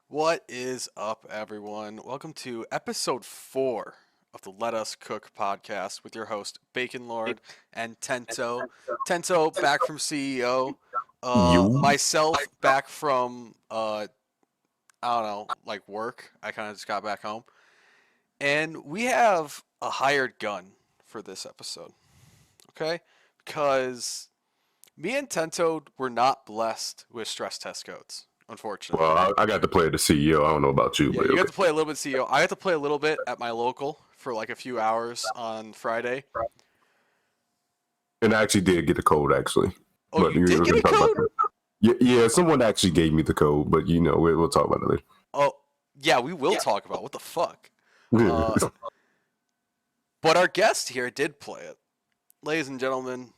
What is up, everyone? Welcome to episode 4 of the Let Us Cook podcast with your host, Baconlord and Tento. Tento back from CEO. You? Myself back from, I don't know, like work. I kind of just got back home. And we have a hired gun for this episode, okay? Because me and Tento were not blessed with stress test codes, unfortunately. Well, I got to play the CEO. I don't know about you, Yeah, but you got okay. to play a little bit CEO. I got to play a little bit at my local for like a few hours on Friday. And I actually did get the code, actually. Oh, But you we're did going get to a talk about code? that. Yeah, someone actually gave me the code, but we'll talk about it Oh, yeah, we will talk about it. What the fuck. later. Uh, but our guest here did play it. Ladies and gentlemen,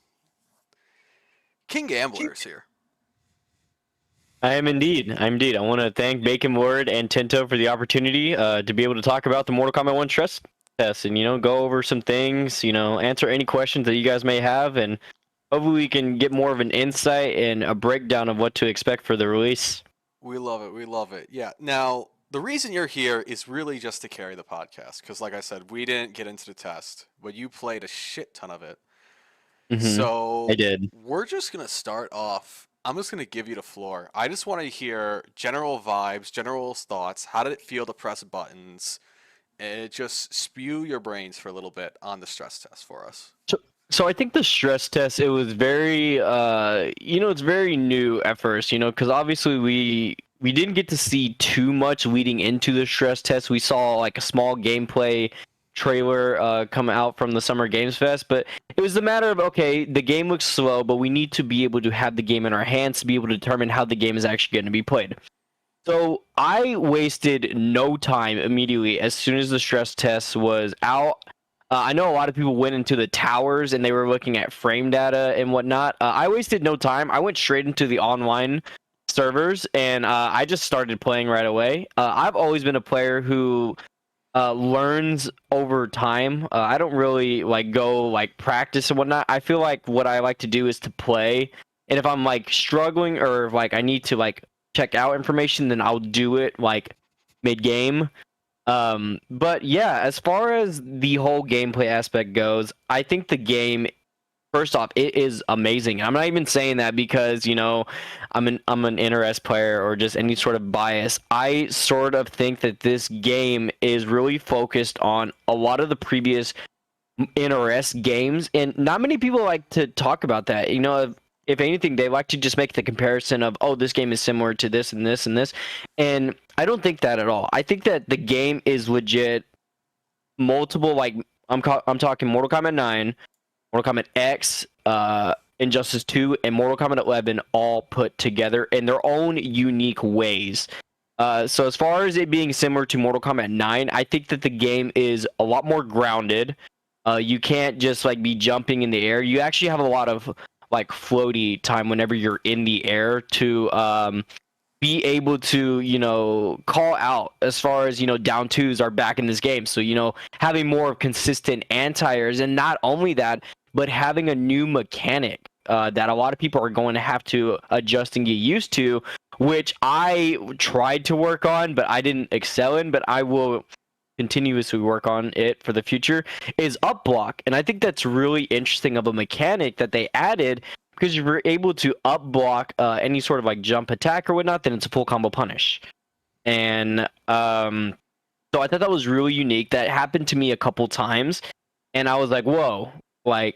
King Gambler is here. I am indeed. I want to thank Baconlord and Tento for the opportunity to be able to talk about the Mortal Kombat 1 stress test and, go over some things, answer any questions that you guys may have, and hopefully we can get more of an insight and a breakdown of what to expect for the release. We love it. We love it. Yeah. Now, the reason you're here is really just to carry the podcast. Because, like I said, we didn't get into the test, but you played a shit ton of it. I So did. we're just gonna start off. I'm just gonna give you the floor. I just want to hear general vibes, general thoughts. How did it feel to press buttons? And just spew your brains for a little bit on the stress test for us. So I think the stress test, it was very, it's very new at first, because obviously we didn't get to see too much leading into the stress test. We saw like a small gameplay trailer come out from the Summer Games Fest, but it was a matter of, okay, the game looks slow, but we need to be able to have the game in our hands to be able to determine how the game is actually going to be played. So I wasted no time immediately as soon as the stress test was out. I know a lot of people went into the towers and they were looking at frame data and whatnot. I wasted no time. I went straight into the online servers and I just started playing right away. I've always been a player who learns over time. I don't really go practice and whatnot. I feel like what I like to do is to play. And if I'm struggling or if, I need to check out information, then I'll do it mid game. But yeah, as far as the whole gameplay aspect goes, I think the game, first off, it is amazing. I'm not even saying that because, I'm an NRS player or just any sort of bias. I sort of think that this game is really focused on a lot of the previous NRS games, and not many people like to talk about that. If anything, they like to just make the comparison of, oh, this game is similar to this and this and this. And I don't think that at all. I think that the game is legit multiple, I'm talking Mortal Kombat 9, Mortal Kombat X, Injustice 2, and Mortal Kombat 11 all put together in their own unique ways. So as far as it being similar to Mortal Kombat 9, I think that the game is a lot more grounded. You can't just be jumping in the air. You actually have a lot of floaty time whenever you're in the air to be able to call out as far as down twos are back in this game. So having more consistent anti-airs, and not only that, but having a new mechanic that a lot of people are going to have to adjust and get used to, which I tried to work on but I didn't excel in, but I will continuously work on it for the future, is up block. And I think that's really interesting of a mechanic that they added, because if you're able to up block any sort of jump attack or whatnot, then it's a full combo punish. And so I thought that was really unique. That happened to me a couple times and I was like, whoa, I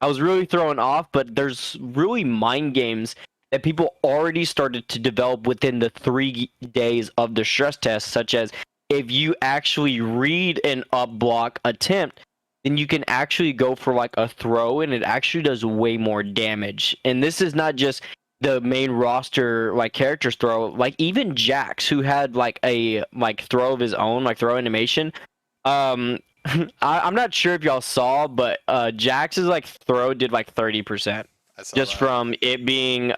was really thrown off. But there's really mind games that people already started to develop within the 3 days of the stress test, such as if you actually read an up block attempt, then you can actually go for a throw, and it actually does way more damage. And this is not just the main roster characters throw. Even Jax, who had a throw of his own, throw animation. I'm not sure if y'all saw, but Jax's throw did 30%, I saw just that. from it being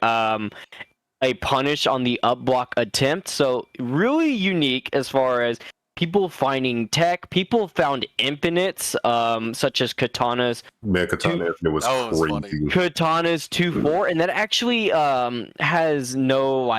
a punish on the up block attempt. So really unique as far as people finding tech. People found infinites, such as Katana's Man, Katana, it was That was funny. crazy. Katana's 2-4, and that actually has no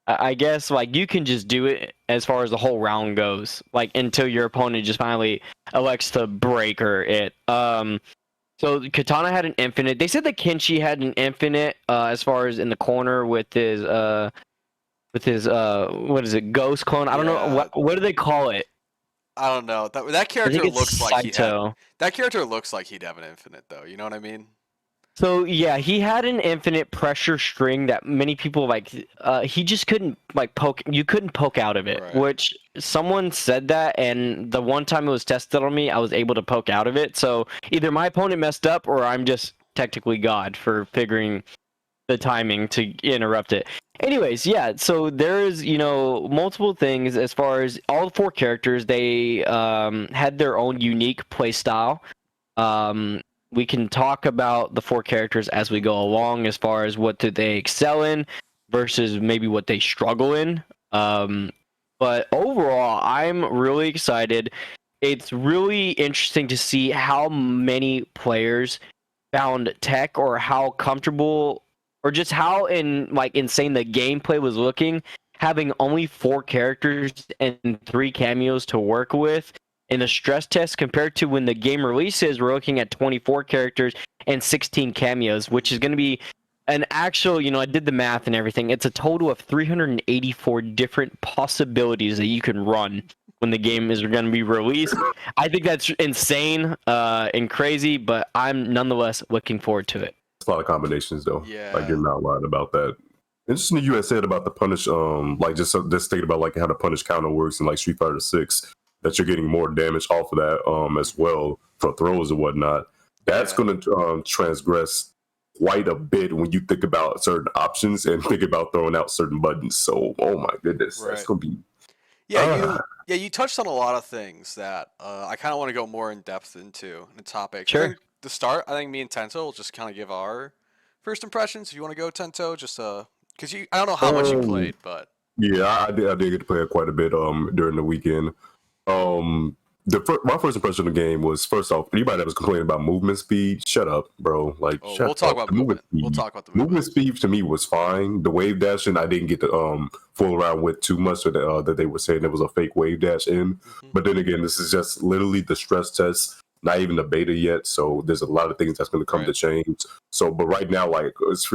I guess like you can just do it as far as the whole round goes, like until your opponent just finally elects to break or it. So Katana had an infinite. They said that Kenshi had an infinite as far as in the corner with his what is it, ghost clone? I don't know Yeah, what do they call it? I don't know. That I think character it's looks like he had. Saito. That character looks like he'd have an infinite, though. You know what I mean? So yeah, he had an infinite pressure string that many people like. He just couldn't like poke. You couldn't poke out of it. Right. Which someone said that, and the one time it was tested on me, I was able to poke out of it. So either my opponent messed up, or I'm just technically God for figuring the timing to interrupt it. Anyways, yeah. So there's multiple things as far as all the four characters. They had their own unique play style. Um, we can talk about the four characters as we go along, as far as what do they excel in versus maybe what they struggle in. But overall, I'm really excited. It's really interesting to see how many players found tech or how comfortable or just how insane the gameplay was looking, having only four characters and three cameos to work with in the stress test compared to when the game releases, we're looking at 24 characters and 16 cameos, which is going to be an actual, I did the math and everything. It's a total of 384 different possibilities that you can run when the game is going to be released. I think that's insane and crazy, but I'm nonetheless looking forward to it. It's a lot of combinations though. Like Yeah. you're not lying about that. Interesting you had said about the punish, like just thinking about like how the punish counter works in like Street Fighter 6, that you're getting more damage off of that as well for throws and whatnot. That's Yeah. going to transgress quite a bit when you think about certain options and think about throwing out certain buttons. So, oh my goodness, that's Right. going to be. You touched on a lot of things that I kind of want to go more in depth into the topic. I Sure. think to start, I think me and Tento will just kind of give our first impressions. If you want to go, Tento, just because I don't know how much you played, but Yeah, I did get to play it quite a bit during the weekend. My first impression of the game was, first off, anybody that was complaining about movement speed, shut up, bro. Like, we'll shut talk up. about The movement movement. We'll speed. talk about the Movement movement. speed to me was fine. The wave dashing, I didn't get to fool around with too much of that they were saying there was a fake wave dash in. But then again, this is just literally the stress test, not even the beta yet. So there's a lot of things that's going to come to change. So, but right now, like, it's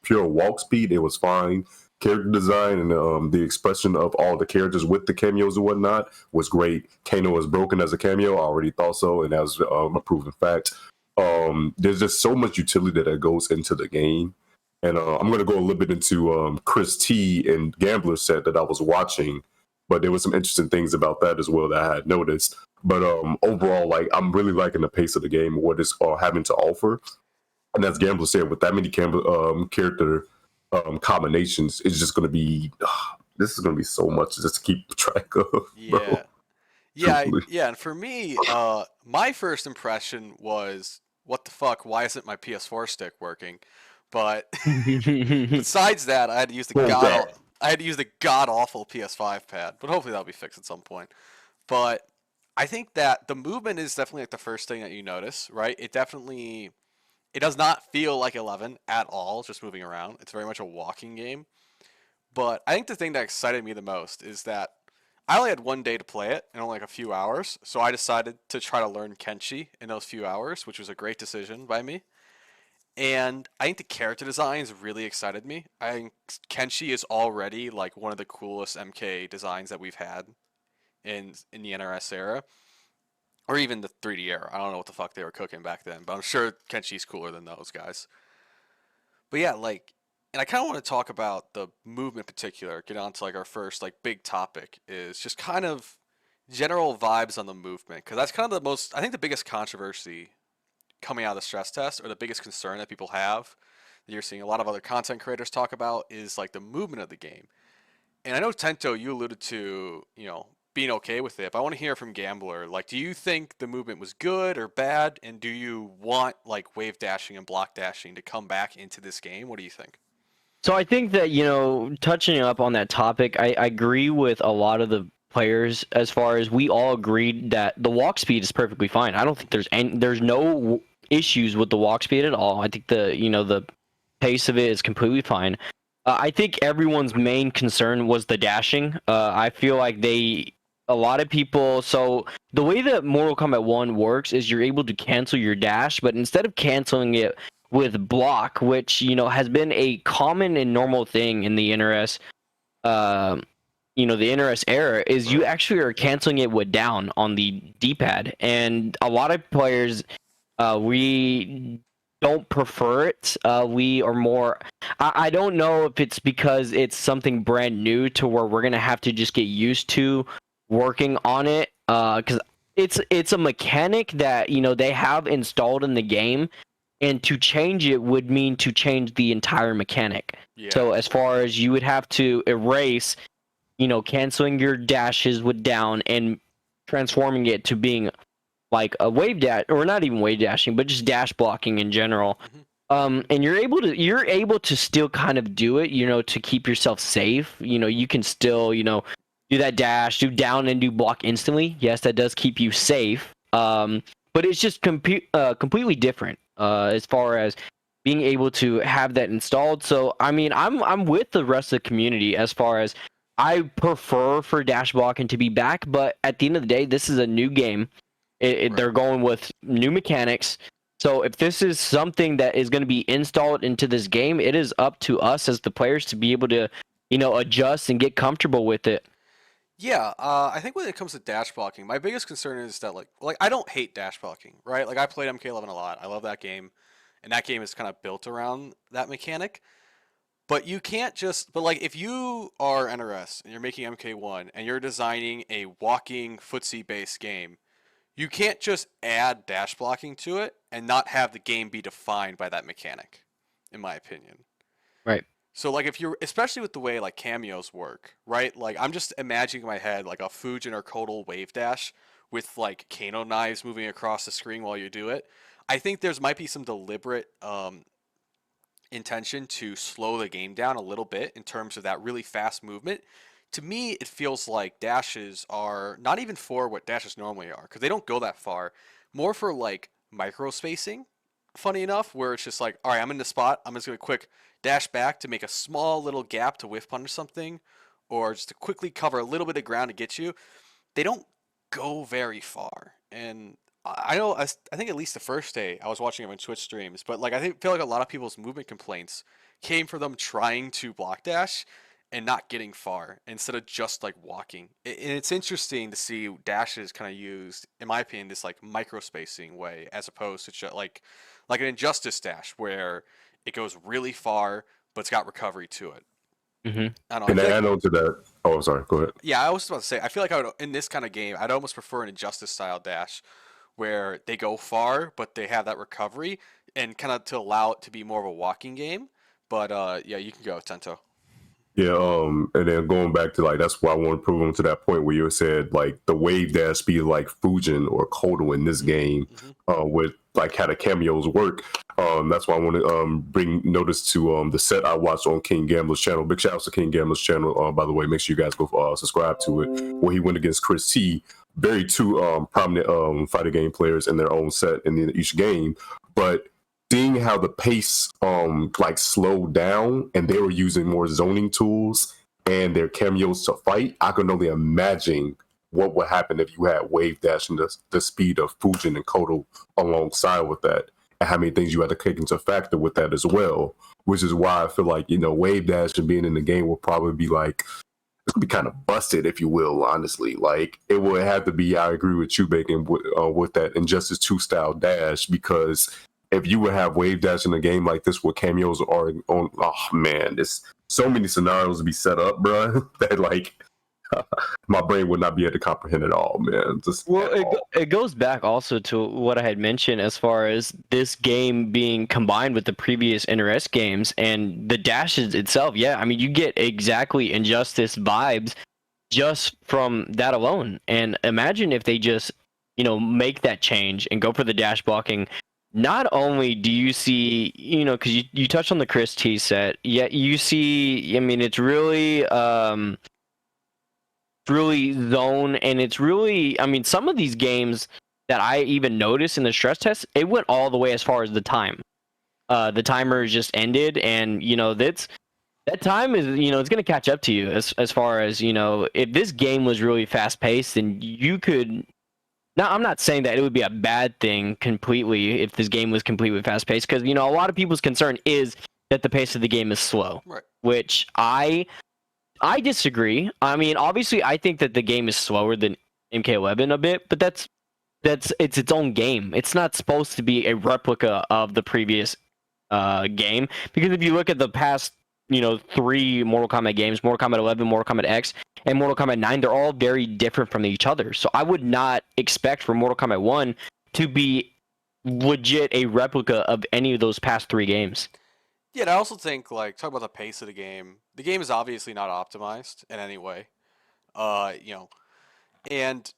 pure walk speed, it was fine. Character design and the expression of all the characters with the cameos and whatnot was great. Kano was broken as a cameo. I already thought so, and that was a proven fact. There's just so much utility that goes into the game. And I'm going to go a little bit into Chris T and Gambler set that I was watching, but there was some interesting things about that as well that I had noticed. But overall, like, I'm really liking the pace of the game, what it's having to offer. And as Gambler said, with that many character combinations, it's just going to be, this is going to be so much just to keep track of. Yeah. Truthfully. And for me, my first impression was, what the fuck? Why isn't my PS4 stick working? But besides that, I had to use the god awful PS5 pad. But hopefully that'll be fixed at some point. But I think that the movement is definitely like the first thing that you notice, right? It does not feel like 11 at all, just moving around. It's very much a walking game. But I think the thing that excited me the most is that I only had one day to play it and only like a few hours, so I decided to try to learn Kenshi in those few hours, which was a great decision by me. And I think the character designs really excited me. I think Kenshi is already like one of the coolest MK designs that we've had in the NRS era, or even the 3D era. I don't know what the fuck they were cooking back then, but I'm sure Kenshi's cooler than those guys. But yeah, like, and I kind of want to talk about the movement in particular. Get on to like our first like big topic is just kind of general vibes on the movement, because that's kind of the most, I think, the biggest controversy coming out of the stress test, or the biggest concern that people have that you're seeing a lot of other content creators talk about, is like the movement of the game. And I know, Tento, you alluded to, being okay with it, but I want to hear from Gambler. Like, do you think the movement was good or bad? And do you want like wave dashing and block dashing to come back into this game? What do you think? So I think that, touching up on that topic, I agree with a lot of the players as far as we all agreed that the walk speed is perfectly fine. I don't think there's no issues with the walk speed at all. I think the pace of it is completely fine. I think everyone's main concern was the dashing. I feel like a lot of people. So the way that Mortal Kombat 1 works is you're able to cancel your dash, but instead of canceling it with block, which has been a common and normal thing in the NRS, the NRS era, is you actually are canceling it with down on the D-pad, and a lot of players, we don't prefer it. We are more. I don't know if it's because it's something brand new to where we're gonna have to just get used to working on it. Because it's a mechanic that they have installed in the game, and to change it would mean to change the entire mechanic. Yeah. So as far as you would have to erase, canceling your dashes with down and transforming it to being like a wave dash, or not even wave dashing, but just dash blocking in general. And you're able to still kind of do it, to keep yourself safe. You can still, do that dash, do down and do block instantly. Yes, that does keep you safe. But it's just completely different as far as being able to have that installed. So I mean, I'm with the rest of the community as far as I prefer for dash blocking to be back, but at the end of the day, this is a new game. They're going with new mechanics. So if this is something that is going to be installed into this game, it is up to us as the players to be able to, adjust and get comfortable with it. Yeah, I think when it comes to dash blocking, my biggest concern is that like I don't hate dash blocking, right? Like I played MK11 a lot. I love that game, and that game is kind of built around that mechanic. But you can't just. But like if you are NRS and you're making MK1 and you're designing a walking footsie based game, you can't just add dash blocking to it and not have the game be defined by that mechanic, in my opinion. Right. So like if you're, especially with the way like cameos work, right? Like I'm just imagining in my head like a Fujin or Kotal wave dash with like Kano knives moving across the screen while you do it. I think there's might be some deliberate intention to slow the game down a little bit in terms of that really fast movement. To me, it feels like dashes are not even for what dashes normally are, because they don't go that far. More for like micro spacing, funny enough, where it's just like, all right, I'm in the spot, I'm just going to quick dash back to make a small little gap to whiff punish something, or just to quickly cover a little bit of ground to get you. They don't go very far. And I know, I think at least the first day I was watching them on Twitch streams, but like feel like a lot of people's movement complaints came from them trying to block dash and not getting far instead of just like walking. And it's interesting to see dashes kind of used, in my opinion, this like micro spacing way as opposed to just like an injustice dash where it goes really far but it's got recovery to it. Mm-hmm. I don't know. And I feel to like, add on to that, oh, sorry, go ahead. yeah, I was about to say, I feel like I would, in this kind of game, I'd almost prefer an injustice style dash where they go far but they have that recovery and kind of to allow it to be more of a walking game. But yeah, you can go, Tento. Yeah, and then going back to like that's why I want to prove them to that point where you said like the wave dash be like Fujin or Kodo in this game, with like how the cameos work. That's why I want to bring notice to the set I watched on King Gambler's channel. Big shout out to King Gambler's channel. By the way, make sure you guys go subscribe to it. Where he went against Chris T, very two prominent fighter game players in their own set in each game, but seeing how the pace like slowed down and they were using more zoning tools and their cameos to fight, I can only imagine what would happen if you had wave dash and the speed of Fujin and Kodo alongside with that, and how many things you had to take into factor with that as well. Which is why I feel like wave dash and being in the game will probably be like it's gonna be kind of busted, if you will. Honestly, like it would have to be. I agree with you, Bacon, with that Injustice 2 style dash, because if you would have wave dash in a game like this where cameos are on, oh man, there's so many scenarios to be set up, bro, that like my brain would not be able to comprehend it all, man. It goes back also to what I had mentioned as far as this game being combined with the previous NRS games and the dashes itself. Yeah, I mean, you get exactly Injustice vibes just from that alone. And imagine if they just, make that change and go for the dash blocking. Not only do you see, because you touched on the Chris T set, yet you see, I mean, it's really zone, and it's really, I mean, some of these games that I even noticed in the stress test, it went all the way as far as the time. The timer just ended, and, that time is, it's going to catch up to you as far as, if this game was really fast paced, then you could. Now, I'm not saying that it would be a bad thing completely if this game was completely fast paced, because, a lot of people's concern is that the pace of the game is slow, Right. which I disagree. I mean, obviously, I think that the game is slower than MK11 a bit, but it's its own game. It's not supposed to be a replica of the previous game, because if you look at the past, 3 Mortal Kombat games, Mortal Kombat 11, Mortal Kombat X, and Mortal Kombat 9, they're all very different from each other. So I would not expect for Mortal Kombat 1 to be legit a replica of any of those past 3 games. Yeah, and I also think like talk about the pace of the game. The game is obviously not optimized in any way. And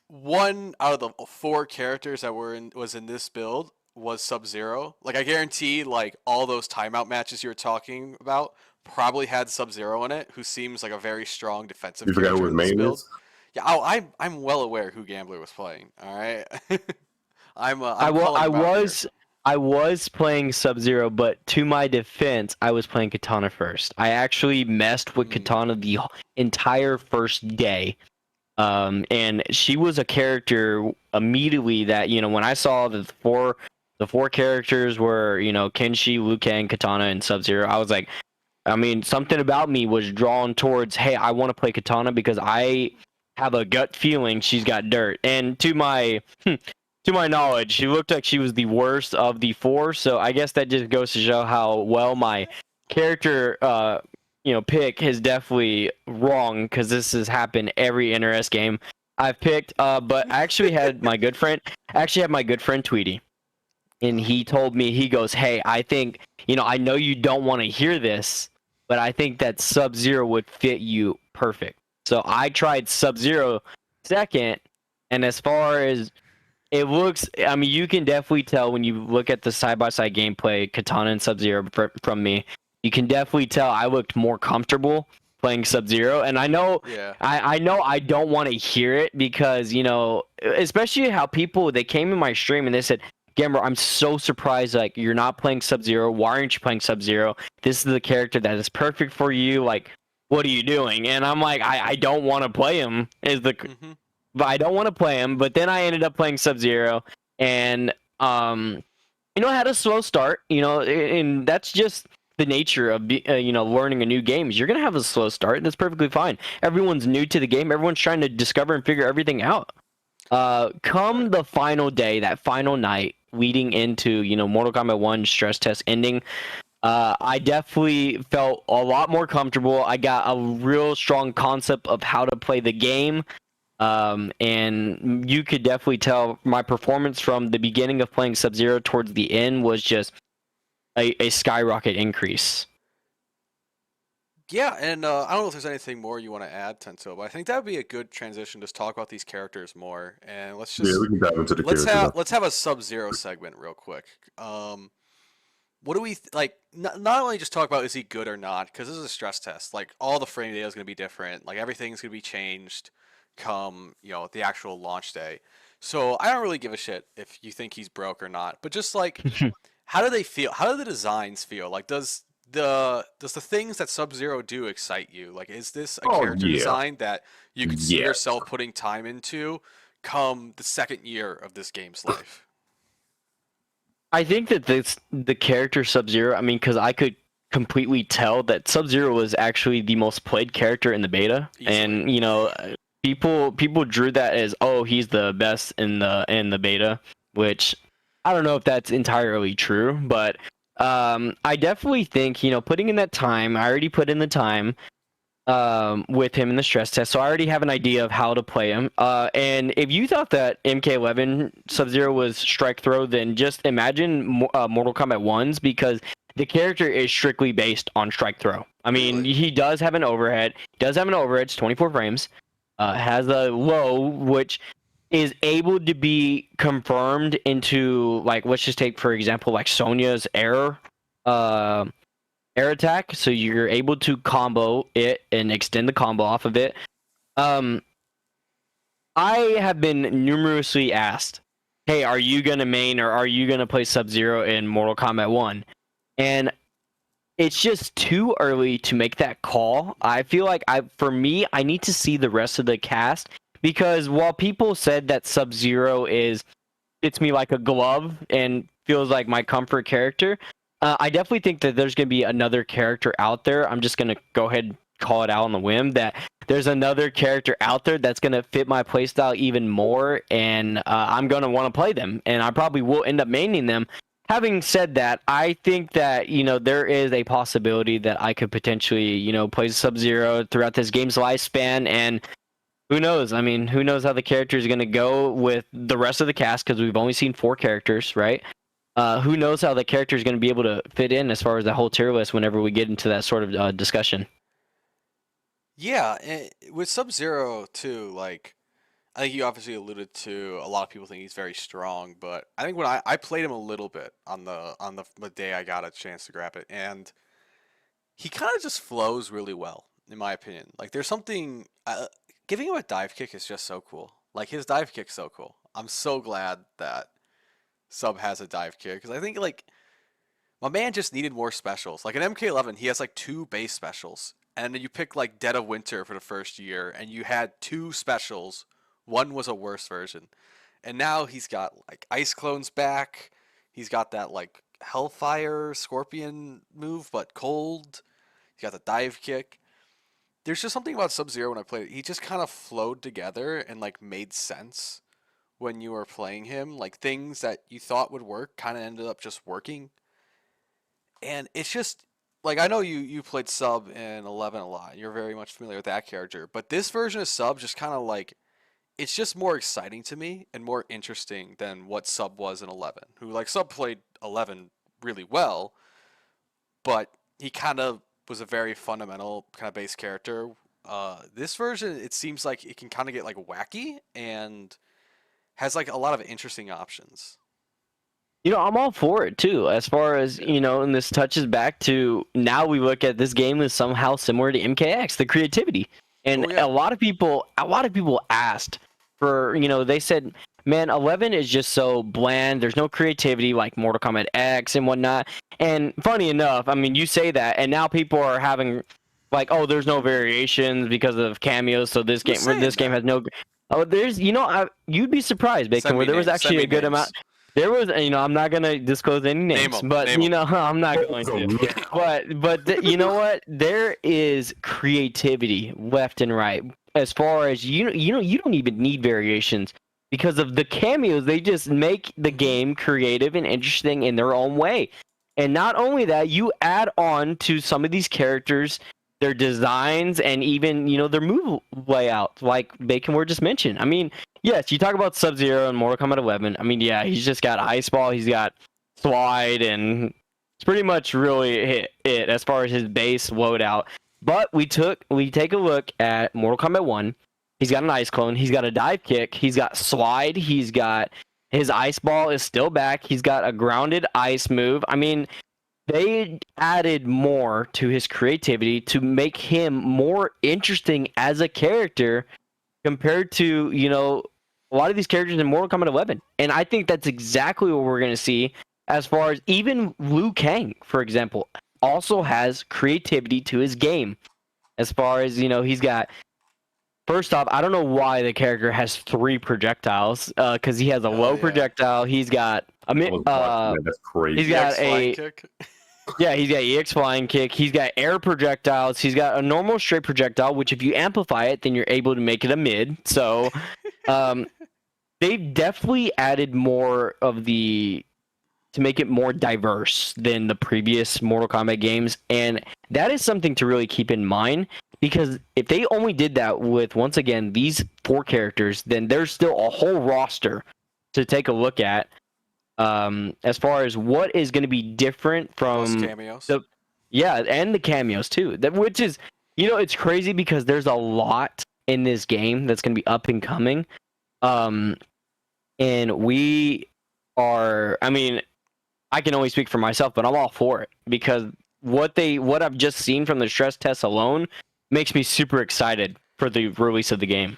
one out of the 4 characters that was in this build was Sub-Zero. Like I guarantee like all those timeout matches you were talking about probably had Sub-Zero in it, who seems like a very strong defensive You forgot who character his in this main build. is? Yeah, I'm well aware who Gambler was playing. All right, I'm I, wa- calling I him out here. was I was playing Sub-Zero, but to my defense, I was playing Katana first. I actually messed with Katana the entire first day. And she was a character immediately that, when I saw the four characters were, Kenshi, Liu Kang, Katana, and Sub-Zero, I was like, I mean, something about me was drawn towards, hey, I want to play Katana because I have a gut feeling she's got dirt. And to my knowledge, she looked like she was the worst of the 4. So I guess that just goes to show how well my character, pick is definitely wrong, because this has happened every NRS game I've picked. But I actually had my good friend, Tweety, and he told me, he goes, hey, I think, I know you don't want to hear this, but I think that Sub-Zero would fit you perfect. So I tried Sub-Zero second, and as far as it looks, I mean, you can definitely tell when you look at the side-by-side gameplay, Katana and Sub-Zero from me. You can definitely tell I looked more comfortable playing Sub-Zero, and I know, Yeah. I know I don't want to hear it, because especially how people, they came in my stream and they said, Gamer, I'm so surprised, like, you're not playing Sub-Zero. Why aren't you playing Sub-Zero? This is the character that is perfect for you. Like, what are you doing? And I'm like, I don't want to play him. Mm-hmm. But I don't want to play him. But then I ended up playing Sub-Zero, and I had a slow start. And that's just the nature of learning a new game. You're gonna have a slow start, and that's perfectly fine. Everyone's new to the game. Everyone's trying to discover and figure everything out. Come the final day, that final night, leading into Mortal Kombat 1 stress test ending, I definitely felt a lot more comfortable. I got a real strong concept of how to play the game. And you could definitely tell my performance from the beginning of playing Sub-Zero towards the end was just a skyrocket increase. Yeah, and I don't know if there's anything more you want to add, Tento, but I think that would be a good transition to talk about these characters more. And Yeah, we can dive into the character now. let's have a Sub-Zero segment real quick. What do we like? Not only just talk about is he good or not, because this is a stress test. Like all the frame data is going to be different. Like everything's going to be changed come the actual launch day. So I don't really give a shit if you think he's broke or not. But just like, how do they feel? How do the designs feel? Like does the things that Sub-Zero do excite you? Like is this a Oh character yeah, design that you could see yeah. yourself putting time into come the second year of this game's life? I think that the character Sub-Zero, I mean, because I could completely tell that Sub-Zero was actually the most played character in the beta. Easily. And people drew that as, oh, he's the best in the beta, which I don't know if that's entirely true, but I definitely think, putting in that time, I already put in the time with him in the stress test, so I already have an idea of how to play him. And if you thought that MK11 Sub-Zero was strike throw, then just imagine Mortal Kombat 1's, because the character is strictly based on strike throw. I mean, Really? he does have an overhead. It's 24 frames. Has a low, which is able to be confirmed into, like, let's just take for example like Sonya's air attack, so you're able to combo it and extend the combo off of it. Um, I have been numerously asked, hey, are you gonna main or are you gonna play Sub-Zero in Mortal Kombat 1? And it's just too early to make that call. I feel like for me, I need to see the rest of the cast because while people said that Sub-Zero fits me like a glove and feels like my comfort character, I definitely think that there's going to be another character out there. I'm just going to go ahead and call it out on the whim that there's another character out there that's going to fit my playstyle even more, and I'm going to want to play them, and I probably will end up maining them. Having said that, I think that, there is a possibility that I could potentially, play Sub-Zero throughout this game's lifespan, and who knows? I mean, who knows how the character is going to go with the rest of the cast because we've only seen 4 characters, right? Who knows how the character is going to be able to fit in as far as the whole tier list whenever we get into that sort of discussion. Yeah, and with Sub-Zero too, like I think you obviously alluded to a lot of people think he's very strong, but I think when I played him a little bit on the day I got a chance to grab it, and he kind of just flows really well, in my opinion. Like there's something giving him a dive kick is just so cool. Like his dive kick's so cool. I'm so glad that Sub has a dive kick because I think like my man just needed more specials. Like in MK11, he has like 2 base specials, and then you pick like Dead of Winter for the first year, and you had 2 specials. One was a worse version, and now he's got like Ice Clones back. He's got that like Hellfire Scorpion move, but cold. He's got the dive kick. There's just something about Sub-Zero when I played it. He just kind of flowed together and like made sense when you were playing him. Like things that you thought would work kind of ended up just working. And it's just like I know you played Sub in 11 a lot. You're very much familiar with that character, but this version of Sub just kind of like it's just more exciting to me and more interesting than what Sub was in 11. Who like Sub played 11 really well, but he kind of was a very fundamental kind of base character. This version, it seems like it can kind of get like wacky and has like a lot of interesting options. I'm all for it too, as far as, Yeah. and this touches back to now we look at this game as somehow similar to MKX, the creativity. And Oh yeah. a lot of people asked for, they said, man, 11 is just so bland. There's no creativity like Mortal Kombat X and whatnot. And funny enough, I mean, you say that, and now people are having like, oh, there's no variations because of cameos. So Who's saying this game that? has no. Oh, there's, you'd be surprised, Bacon, Send where me there was names. Send actually me a good amount. names. There was, I'm not gonna disclose any Name names, them. but Name them. I'm not going So to. now, You know what? There is creativity left and right. As far as you don't even need variations because of the cameos. They just make the Mm-hmm. game creative and interesting in their own way. And not only that, you add on to some of these characters their designs and even their move layout, like Bacon were just mentioned. I mean, yes, you talk about Sub-Zero and Mortal Kombat 11. I mean, yeah, he's just got Ice Ball, he's got Slide, and it's pretty much really it as far as his base loadout. But we take a look at Mortal Kombat 1. He's got an Ice Clone, he's got a Dive Kick, he's got Slide, he's got his Ice Ball is still back, he's got a grounded ice move. I mean, they added more to his creativity to make him more interesting as a character compared to, a lot of these characters in Mortal Kombat 11. And I think that's exactly what we're going to see as far as even Liu Kang, for example, also has creativity to his game. As far as, he's got, first off, I don't know why the character has 3 projectiles, because he has a Oh low yeah. projectile, he's got a I was watching that. That's he's crazy. got EX flying a kick. yeah, he's got EX flying kick. He's got air projectiles. He's got a normal straight projectile, which if you amplify it, then you're able to make it a mid. So, um, they've definitely added more of the to make it more diverse than the previous Mortal Kombat games, and that is something to really keep in mind because if they only did that with once again these 4 characters, then there's still a whole roster to take a look at as far as what is going to be different Plus from cameos. the and the cameos too, that which is it's crazy because there's a lot in this game that's going to be up and coming, um and we are, I mean, I can only speak for myself, but I'm all for it because what I've just seen from the stress test alone makes me super excited for the release of the game.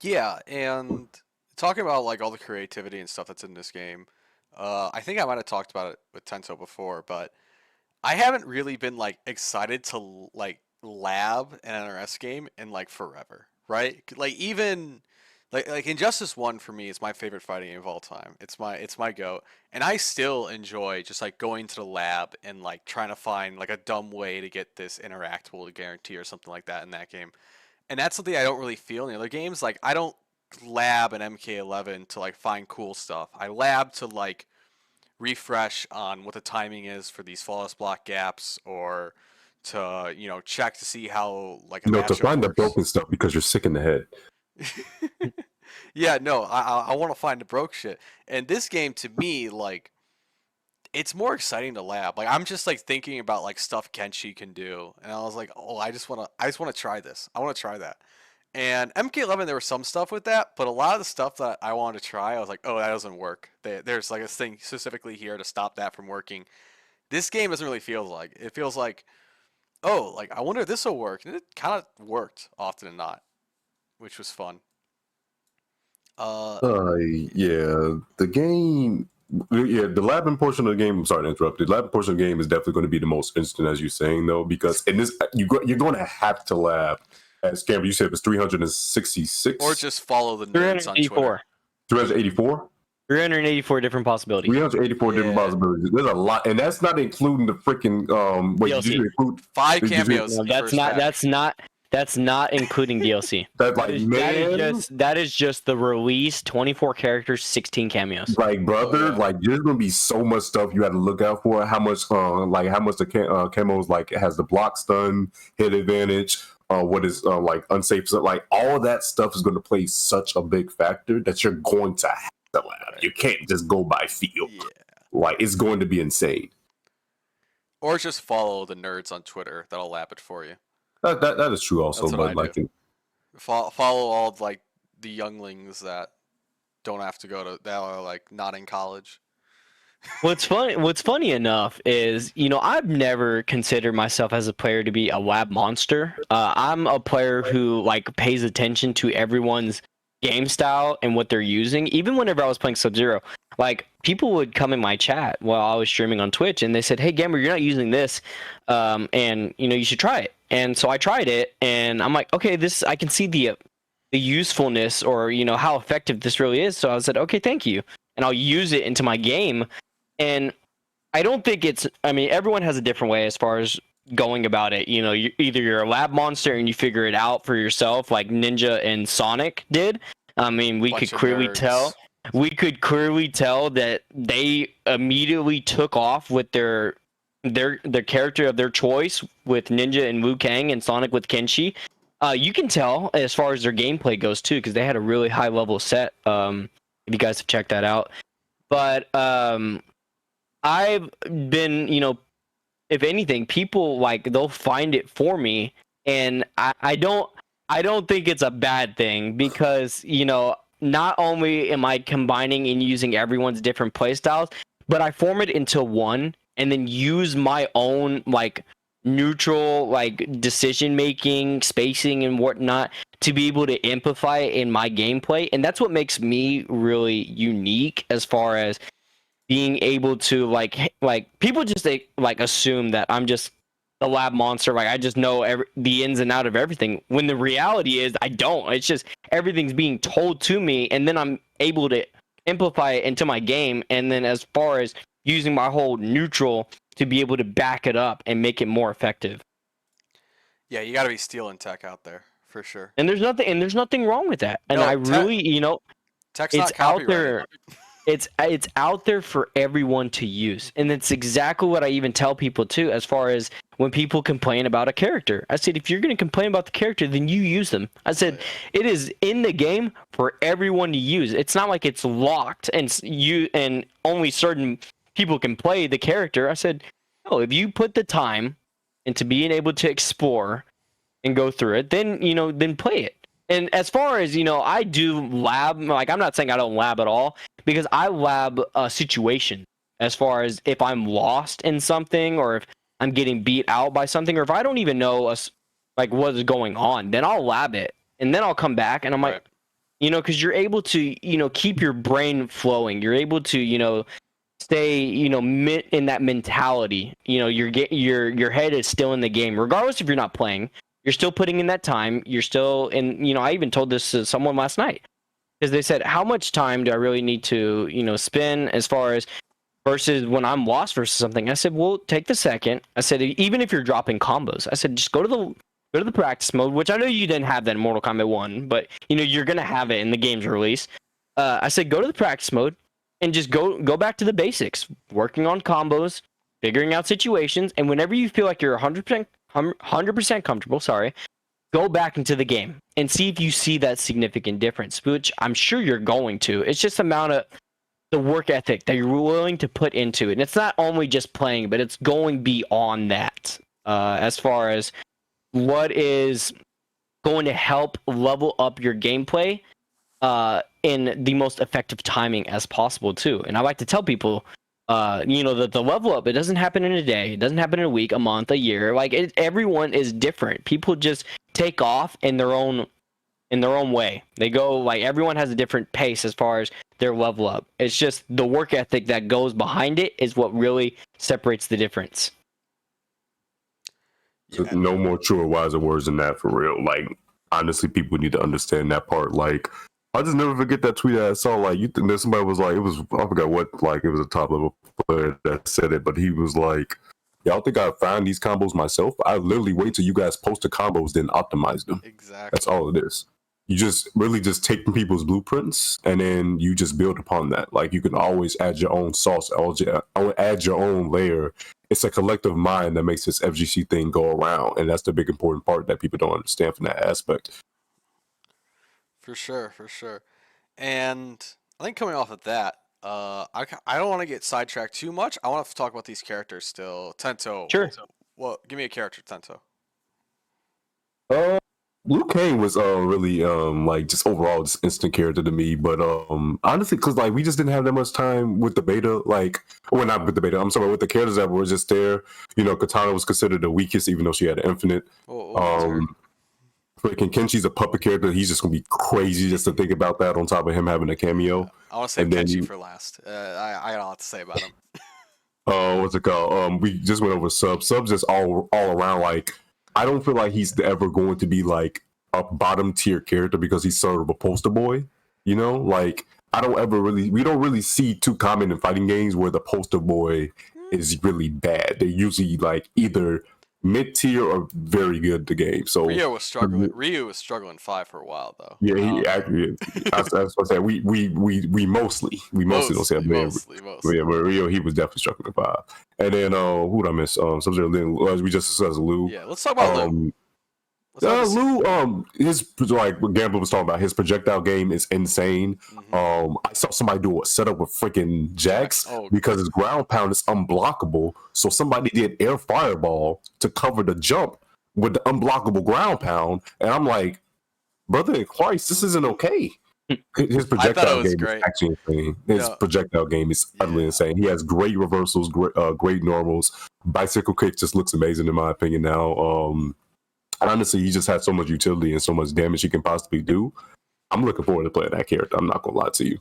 Yeah, and talking about like all the creativity and stuff that's in this game, I think I might have talked about it with Tento before, but I haven't really been like excited to like lab an NRS game in like forever, right? Like even like Injustice 1 for me is my favorite fighting game of all time. It's my goat. And I still enjoy just like going to the lab and like trying to find like a dumb way to get this interactable guarantee or something like that in that game. And that's something I don't really feel in the other games. Like I don't lab an MK11 to like find cool stuff. I lab to like refresh on what the timing is for these flawless block gaps, or to check to see how like a To matchup find the works. broken stuff because you're sick in the head. Yeah, no, I want to find the broke shit. And this game to me, like, it's more exciting to lab. Like I'm just like thinking about like stuff Kenshi can do, and I was like, oh, I just wanna try this. I want to try that. And MK11, there was some stuff with that, but a lot of the stuff that I wanted to try, I was like, oh, that doesn't work. There's like a thing specifically here to stop that from working. This game doesn't really feel like. It feels like, oh, like I wonder if this will work, and it kind of worked often than not, which was fun. Uh, Yeah, the game. Yeah, the labbing portion of the game. I'm sorry to interrupt. The labbing portion of the game is definitely going to be the most instant, as you're saying, though, because in this, you're going to have to lab. As Cameron, you said it was 366 or just follow the nerds on Twitter. 384. 384 different possibilities. 384 different Yeah. possibilities. There's a lot, and that's not including the freaking wait, did DLC. you include 5 did you- cameos. No, in the that's first not. pack. That's not including DLC. that That like is, man? that is just the release. 24 characters, 16 cameos. Like brother, Oh, yeah. like there's gonna be so much stuff you have to look out for. How much the camos like has the block stun, hit advantage, what is like unsafe, so like all that stuff is going to play such a big factor that you're going to have to lab. You can't just go by feel. Yeah. Like it's going to be insane. Or just follow the nerds on Twitter. That'll lap it for you. That is true also, That's what but I like do. Follow all of, like the younglings that don't have to go to, that are like not in college. What's funny enough is, I've never considered myself as a player to be a lab monster. I'm a player who like pays attention to everyone's game style and what they're using. Even whenever I was playing Sub-Zero, like people would come in my chat while I was streaming on Twitch and they said, "Hey Gamer, you're not using this, and you should try it." And so I tried it, and I'm like, "Okay, I can see the usefulness, or how effective this really is." So I said, "Okay, thank you," and I'll use it into my game. And I don't think I mean, everyone has a different way as far as going about it. Either you're a lab monster and you figure it out for yourself, like Ninja and Sonic did. I mean, we could clearly tell that they immediately took off with their character of their choice, with Ninja and Liu Kang and Sonic with Kenshi. You can tell as far as their gameplay goes too, because they had a really high level set. If you guys have checked that out, but I've been, if anything, people like they'll find it for me, and I don't think it's a bad thing, because not only am I combining and using everyone's different playstyles, but I form it into one and then use my own like neutral like decision making, spacing and whatnot to be able to amplify it in my gameplay, and that's what makes me really unique as far as being able to like people just like assume that I'm just a lab monster, like I just know the ins and out of everything, when the reality is I don't. It's just everything's being told to me, and then I'm able to amplify it into my game, and then as far as using my whole neutral to be able to back it up and make it more effective. Yeah, you got to be stealing tech out there for sure. And there's nothing wrong with that. And No, I really, tech's it's not out copyrighted. there. It's out there for everyone to use, and it's exactly what I even tell people too. As far as when people complain about a character, I said, if you're going to complain about the character, then you use them. I said, it is in the game for everyone to use. It's not like it's locked and only certain people can play the character. I said, no, if you put the time into being able to explore and go through it, then then play it. And as far as I do lab, like I'm not saying I don't lab at all, because I lab a situation. As far as if I'm lost in something, or if I'm getting beat out by something, or if I don't even know like what is going on, then I'll lab it, and then I'll come back and I'm like, Right. because you're able to keep your brain flowing. You're able to stay, in that mentality. Your head is still in the game, regardless if you're not playing. You're still putting in that time. You're still in. I even told this to someone last night because they said, "How much time do I really need to, spend as far as versus when I'm lost versus something?" I said, "Well, take the second." I said, "Even if you're dropping combos, I said just go to the practice mode, which I know you didn't have that in Mortal Kombat 1, but you're gonna have it in the game's release." I said, go to the practice mode and just go back to the basics, working on combos, figuring out situations, and whenever you feel like you're 100% comfortable, go back into the game and see if you see that significant difference, which I'm sure you're going to. It's just the amount of the work ethic that you're willing to put into it. And it's not only just playing, but it's going beyond that, as far as what is going to help level up your gameplay in the most effective timing as possible too. And I like to tell people, that the level up, it doesn't happen in a day, it doesn't happen in a week, a month, a year. Like everyone is different. People just take off in their own way. They go, like, everyone has a different pace as far as their level up. It's just the work ethic that goes behind it is what really separates the difference. So no more truer, wiser words than that, for real. Like, honestly, people need to understand that part. Like, I just never forget that tweet I saw. Like, you think that somebody was like, I forgot what, like, it was a top level player that said it, but he was like, y'all think I find these combos myself? I literally wait till you guys post the combos, then optimize them. Exactly. That's all it is. You just really just take people's blueprints and then you just build upon that. Like, you can always add your own sauce, add your own layer. It's a collective mind that makes this FGC thing go around, and that's the big important part that people don't understand from that aspect. For sure. And I think coming off of that, I don't want to get sidetracked too much. I want to talk about these characters still. Tento. Sure. Well, give me a character, Tento. Liu Kang was really like just overall just instant character to me, but honestly, because like we just didn't have that much time with the beta, like, well, not with the beta, I'm sorry, with the characters that were just there. Katana was considered the weakest, even though she had infinite. Freaking Kenshi's a puppet character. He's just gonna be crazy just to think about that. On top of him having a cameo, I want to save Kenshi for last. I got a lot to say about him. What's it called? We just went over Subs just all around. Like, I don't feel like he's ever going to be like a bottom tier character because he's sort of a poster boy, like we don't really see too common in fighting games where the poster boy is really bad. They're usually like either mid tier or very good at the game. So Ryu was struggling 5 for a while though. Yeah, he actually. That's what I said. We mostly don't say that. Mostly. Yeah, but Rio, he was definitely struggling 5. And then who did I miss? Sub-Zero, we just discussed Lou. Yeah, let's talk about Lou. Lou, his, like what Gambler was talking about, his projectile game is insane. I saw somebody do a setup with freaking Jax because his ground pound is unblockable. So somebody did air fireball to cover the jump with the unblockable ground pound, and I'm like, brother in Christ, this isn't okay. His projectile game is actually insane. His projectile game is utterly insane. He has great reversals, great normals. Bicycle kick just looks amazing in my opinion now. Honestly, he just has so much utility and so much damage he can possibly do. I'm looking forward to playing that character. I'm not gonna lie to you.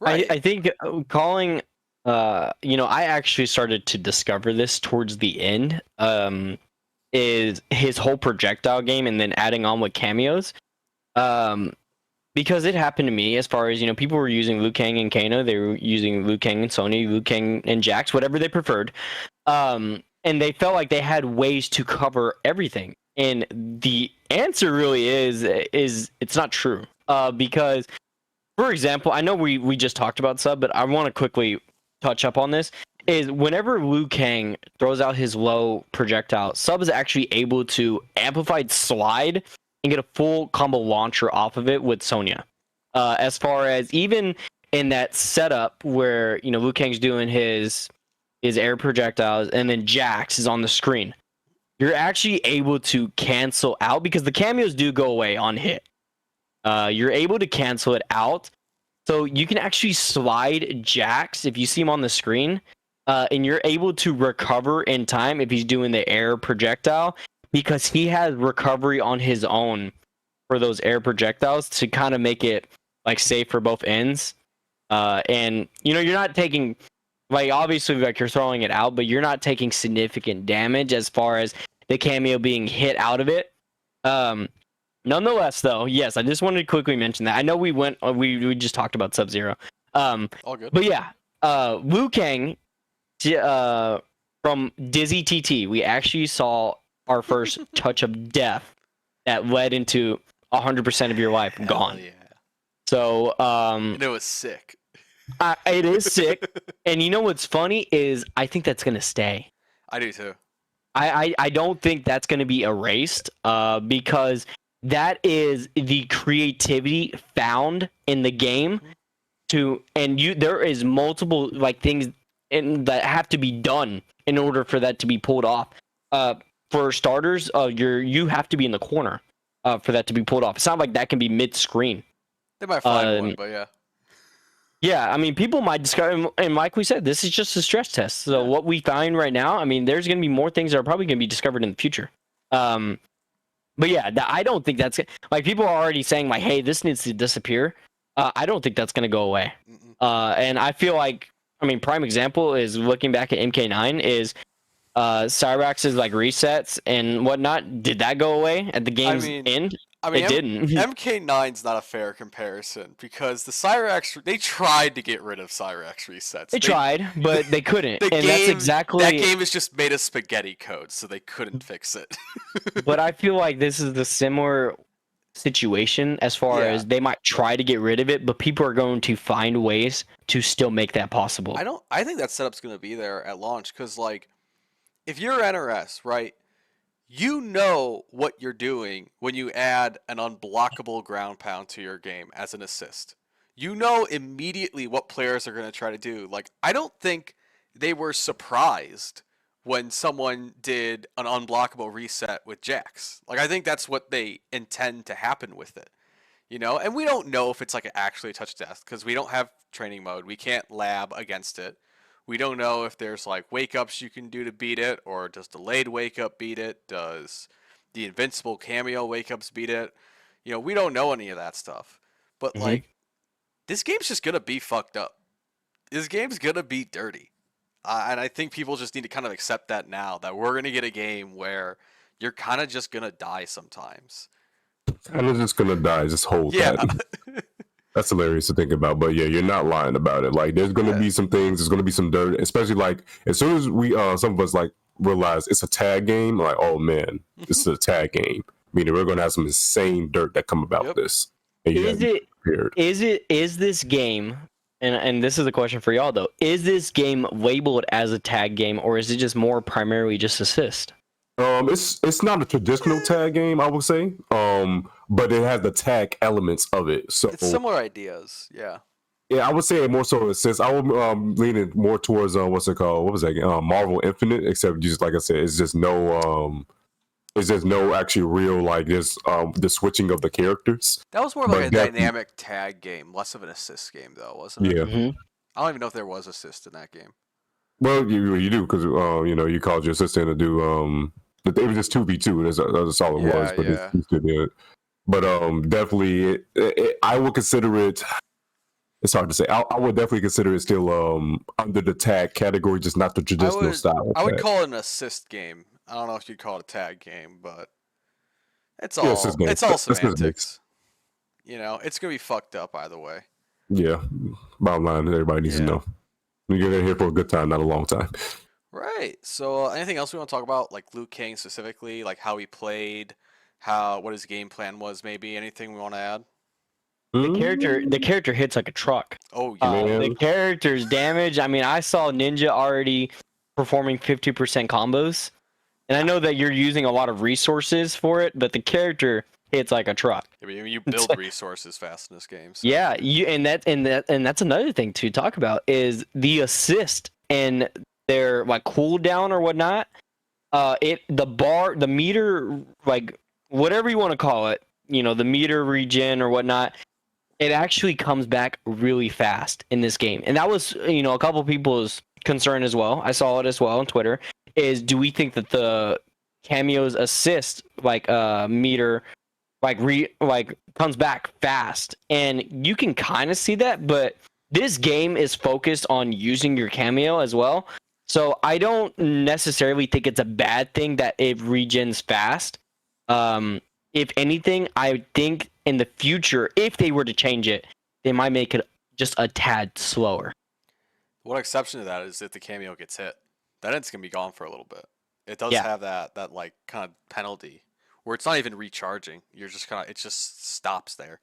Right. I think calling, I actually started to discover this towards the end. Is his whole projectile game and then adding on with cameos. Because it happened to me as far as, people were using Liu Kang and Kano. They were using Liu Kang and Sony, Liu Kang and Jax, whatever they preferred. And they felt like they had ways to cover everything. And the answer really is it's not true. Because, for example, I know we just talked about Sub, but I want to quickly touch up on this. Is whenever Liu Kang throws out his low projectile, Sub is actually able to amplified slide and get a full combo launcher off of it with Sonya. As far as even in that setup where, Liu Kang's doing his air projectiles and then Jax is on the screen, you're actually able to cancel out because the cameos do go away on hit. You're able to cancel it out. So you can actually slide Jax if you see him on the screen, and you're able to recover in time if he's doing the air projectile because he has recovery on his own for those air projectiles to kind of make it like safe for both ends. And you're not taking, like, obviously, like, you're throwing it out, but you're not taking significant damage as far as the cameo being hit out of it. Nonetheless, though, yes, I just wanted to quickly mention that. I know we just talked about Sub-Zero. All good. But yeah, Liu Kang, from Dizzy TT, we actually saw our first touch of death that led into 100% of your life gone. Yeah. So, And it was sick. it is sick. And you know what's funny is I think that's gonna stay. I do too. I don't think that's gonna be erased. Because that is the creativity found in the game there is multiple like things that have to be done in order for that to be pulled off. For starters, you have to be in the corner for that to be pulled off. It's not like that can be mid-screen. They might find one, but yeah. Yeah, I mean, people might discover, and like we said, this is just a stress test. So what we find right now, I mean, there's going to be more things that are probably going to be discovered in the future. But yeah, I don't think that's like people are already saying like, hey, this needs to disappear. I don't think that's going to go away. And I feel like, I mean, prime example is looking back at MK9 is Cyrax's like resets and whatnot. Did that go away at the game's end? I mean, it didn't. MK9's not a fair comparison because the Cyrax, they tried to get rid of Cyrax resets. They tried, but they couldn't. That game is just made of spaghetti code, so they couldn't fix it. But I feel like this is the similar situation as far as they might try to get rid of it, but people are going to find ways to still make that possible. I think that setup's going to be there at launch because, like, if you're NRS, right, you know what you're doing when you add an unblockable ground pound to your game as an assist. You know immediately what players are going to try to do. Like, I don't think they were surprised when someone did an unblockable reset with Jax. Like, I think that's what they intend to happen with it. And we don't know if it's like actually a touch death because we don't have training mode. We can't lab against it. We don't know if there's like wake ups you can do to beat it, or does delayed wake up beat it? Does the invincible cameo wake ups beat it? We don't know any of that stuff. But like, this game's just gonna be fucked up. This game's gonna be dirty, and I think people just need to kind of accept that now. That we're gonna get a game where you're kind of just gonna die sometimes. Kind of just gonna die. Just hold that. That's hilarious to think about, but yeah, you're not lying about it. Like, there's gonna be some things, there's gonna be some dirt, especially like as soon as we, some of us like realize it's a tag game. Like, oh man, this is a tag game. Meaning we're gonna have some insane dirt that come about this. And Is this game? And this is a question for y'all though. Is this game labeled as a tag game, or is it just more primarily just assist? It's not a traditional tag game, I would say. But it has the tag elements of it. So it's similar ideas, yeah. Yeah, I would say more so assist. I would lean it more towards what's it called? What was that game? Marvel Infinite, except just like I said, it's just no actually real like this the switching of the characters. That was more like a dynamic tag game, less of an assist game though, wasn't it? Yeah. I don't even know if there was assist in that game. Well, you do because you called your assistant to do it was just 2v2. That's all it was. But yeah. But definitely, I would consider it. It's hard to say. I would definitely consider it still under the tag category, just not the traditional style. I would call it an assist game. I don't know if you'd call it a tag game, but it's all semantics. It's gonna be fucked up either way. Yeah, bottom line, everybody needs to know. You're here for a good time, not a long time. Right. So, anything else we want to talk about, like Liu Kang specifically, like how he played, what his game plan was, maybe anything we want to add? The character hits like a truck. Oh yeah. The character's damage. I mean, I saw Ninja already performing 50% combos, and I know that you're using a lot of resources for it, but the character hits like a truck. Yeah, but you build resources fast in this game. So. Yeah, and that's another thing to talk about is the assist and their like cooldown or whatnot. The meter, like whatever you want to call it, the meter regen or whatnot, it actually comes back really fast in this game. And that was, a couple people's concern as well. I saw it as well on Twitter. Is do we think that the cameos assist like meter like comes back fast? And you can kind of see that, but this game is focused on using your cameo as well. So I don't necessarily think it's a bad thing that it regens fast. If anything, I think in the future, if they were to change it, they might make it just a tad slower. One exception to that is if the cameo gets hit, then it's gonna be gone for a little bit. It does Yeah. have that like kind of penalty where it's not even recharging. You're just kind of it just stops there.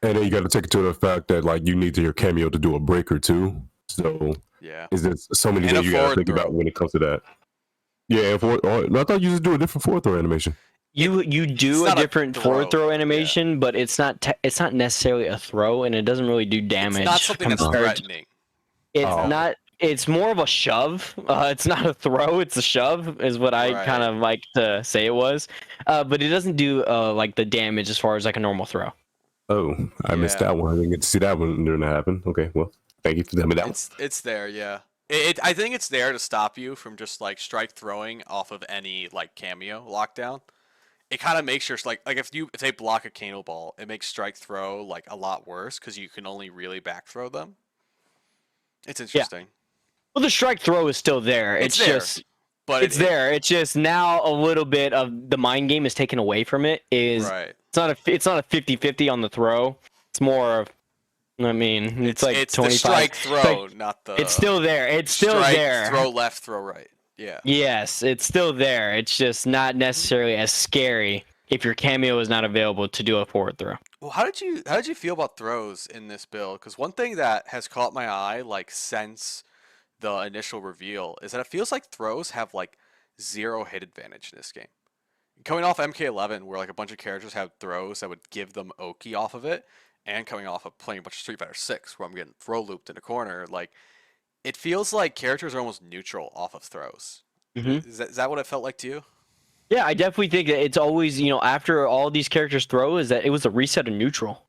And then you got to take into the fact that like you need your cameo to do a breaker too. So Yeah. is there so many And a things you got to forward think throw. about when it comes to that? Yeah, no, I thought you just do a different forward throw animation. You do a not a different throw, forward throw yeah. animation, but it's not necessarily a throw, and it doesn't really do damage. It's not something that's compared to- threatening. It's Oh. not. It's more of a shove. It's not a throw. It's a shove, is what I Right. kind of like to say it was. But it doesn't do like the damage as far as like a normal throw. Oh, I missed Yeah. that one. I didn't get to see that one during that happen. Okay, well, thank you for telling me that one. It's there, yeah. I think it's there to stop you from just like strike throwing off of any like cameo lockdown. It kind of makes your like if they block a Kano ball, it makes strike throw like a lot worse because you can only really back throw them. It's interesting. Well, the strike throw is still there. It's It's there, just But it's there. It's just now a little bit of the mind game is taken away from it. Right. It's not a 50-50 on the throw. It's more of, I mean, it's like it's 25. the strike throw, like, not the. It's still there. It's still strike, there. Throw left, throw right. Yeah. Yes, it's still there. It's just not necessarily as scary if your cameo is not available to do a forward throw. Well, how did you feel about throws in this build? Because one thing that has caught my eye, like since the initial reveal, is that it feels like throws have like 0 hit advantage in this game. Coming off MK11, where like a bunch of characters have throws that would give them Oki off of it, and coming off of playing a bunch of Street Fighter 6, where I'm getting throw looped in a corner, like it feels like characters are almost neutral off of throws. Mm-hmm. Is that what it felt like to you? Yeah, I definitely think that it's always, after all these characters throw, is that it was a reset of neutral.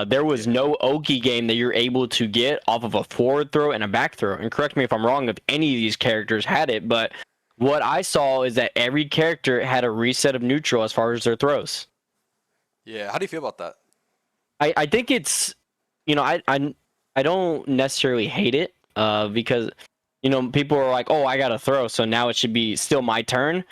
There was no Oki game that you're able to get off of a forward throw and a back throw. And correct me if I'm wrong if any of these characters had it, but what I saw is that every character had a reset of neutral as far as their throws. Yeah. How do you feel about that? I think it's, I don't necessarily hate it because, people are like, oh, I got to throw, so now it should be still my turn.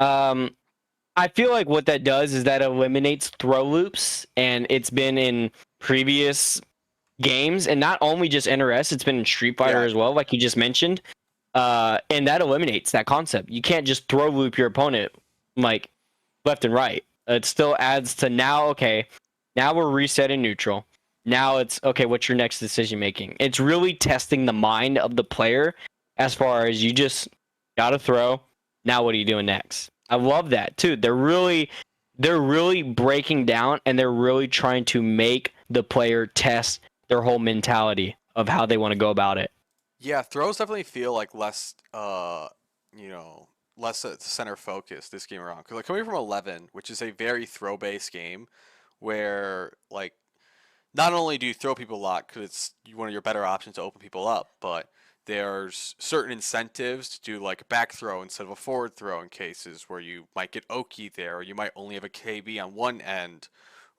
I feel like what that does is that eliminates throw loops, and it's been in previous games, and not only just NRS, it's been in Street Fighter as well, like you just mentioned. And that eliminates that concept. You can't just throw loop your opponent like left and right. It still adds to now, okay, now we're resetting neutral. Now it's, okay, what's your next decision making? It's really testing the mind of the player as far as you just got to throw. Now what are you doing next? I love that too. They're really breaking down, and they're really trying to make the player test their whole mentality of how they want to go about it. Yeah, throws definitely feel like less, less center focus this game around. Because like coming from 11, which is a very throw-based game, where like not only do you throw people a lot because it's one of your better options to open people up, but there's certain incentives to do like a back throw instead of a forward throw in cases where you might get Oki there, or you might only have a KB on one end,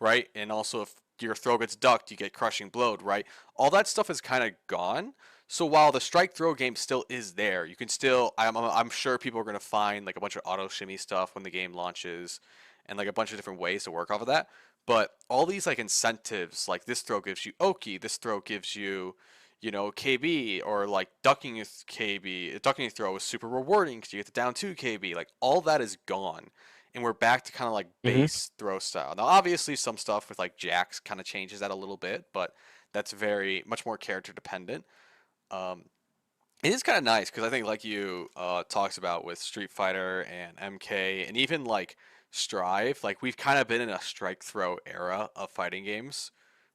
right? And also if your throw gets ducked, you get crushing blowed, right? All that stuff is kind of gone. So while the strike throw game still is there, you can still, I'm sure people are going to find like a bunch of auto shimmy stuff when the game launches and like a bunch of different ways to work off of that. But all these like incentives, like this throw gives you Oki, this throw gives you, KB, or like ducking a KB, ducking a throw is super rewarding because you get the down 2 KB. Like all that is gone. And we're back to kind of like base throw style. Now, obviously, some stuff with like jacks kind of changes that a little bit, but that's very much more character dependent. It is kind of nice because I think, like you talks about with Street Fighter and MK, and even like Strive, like we've kind of been in a strike throw era of fighting games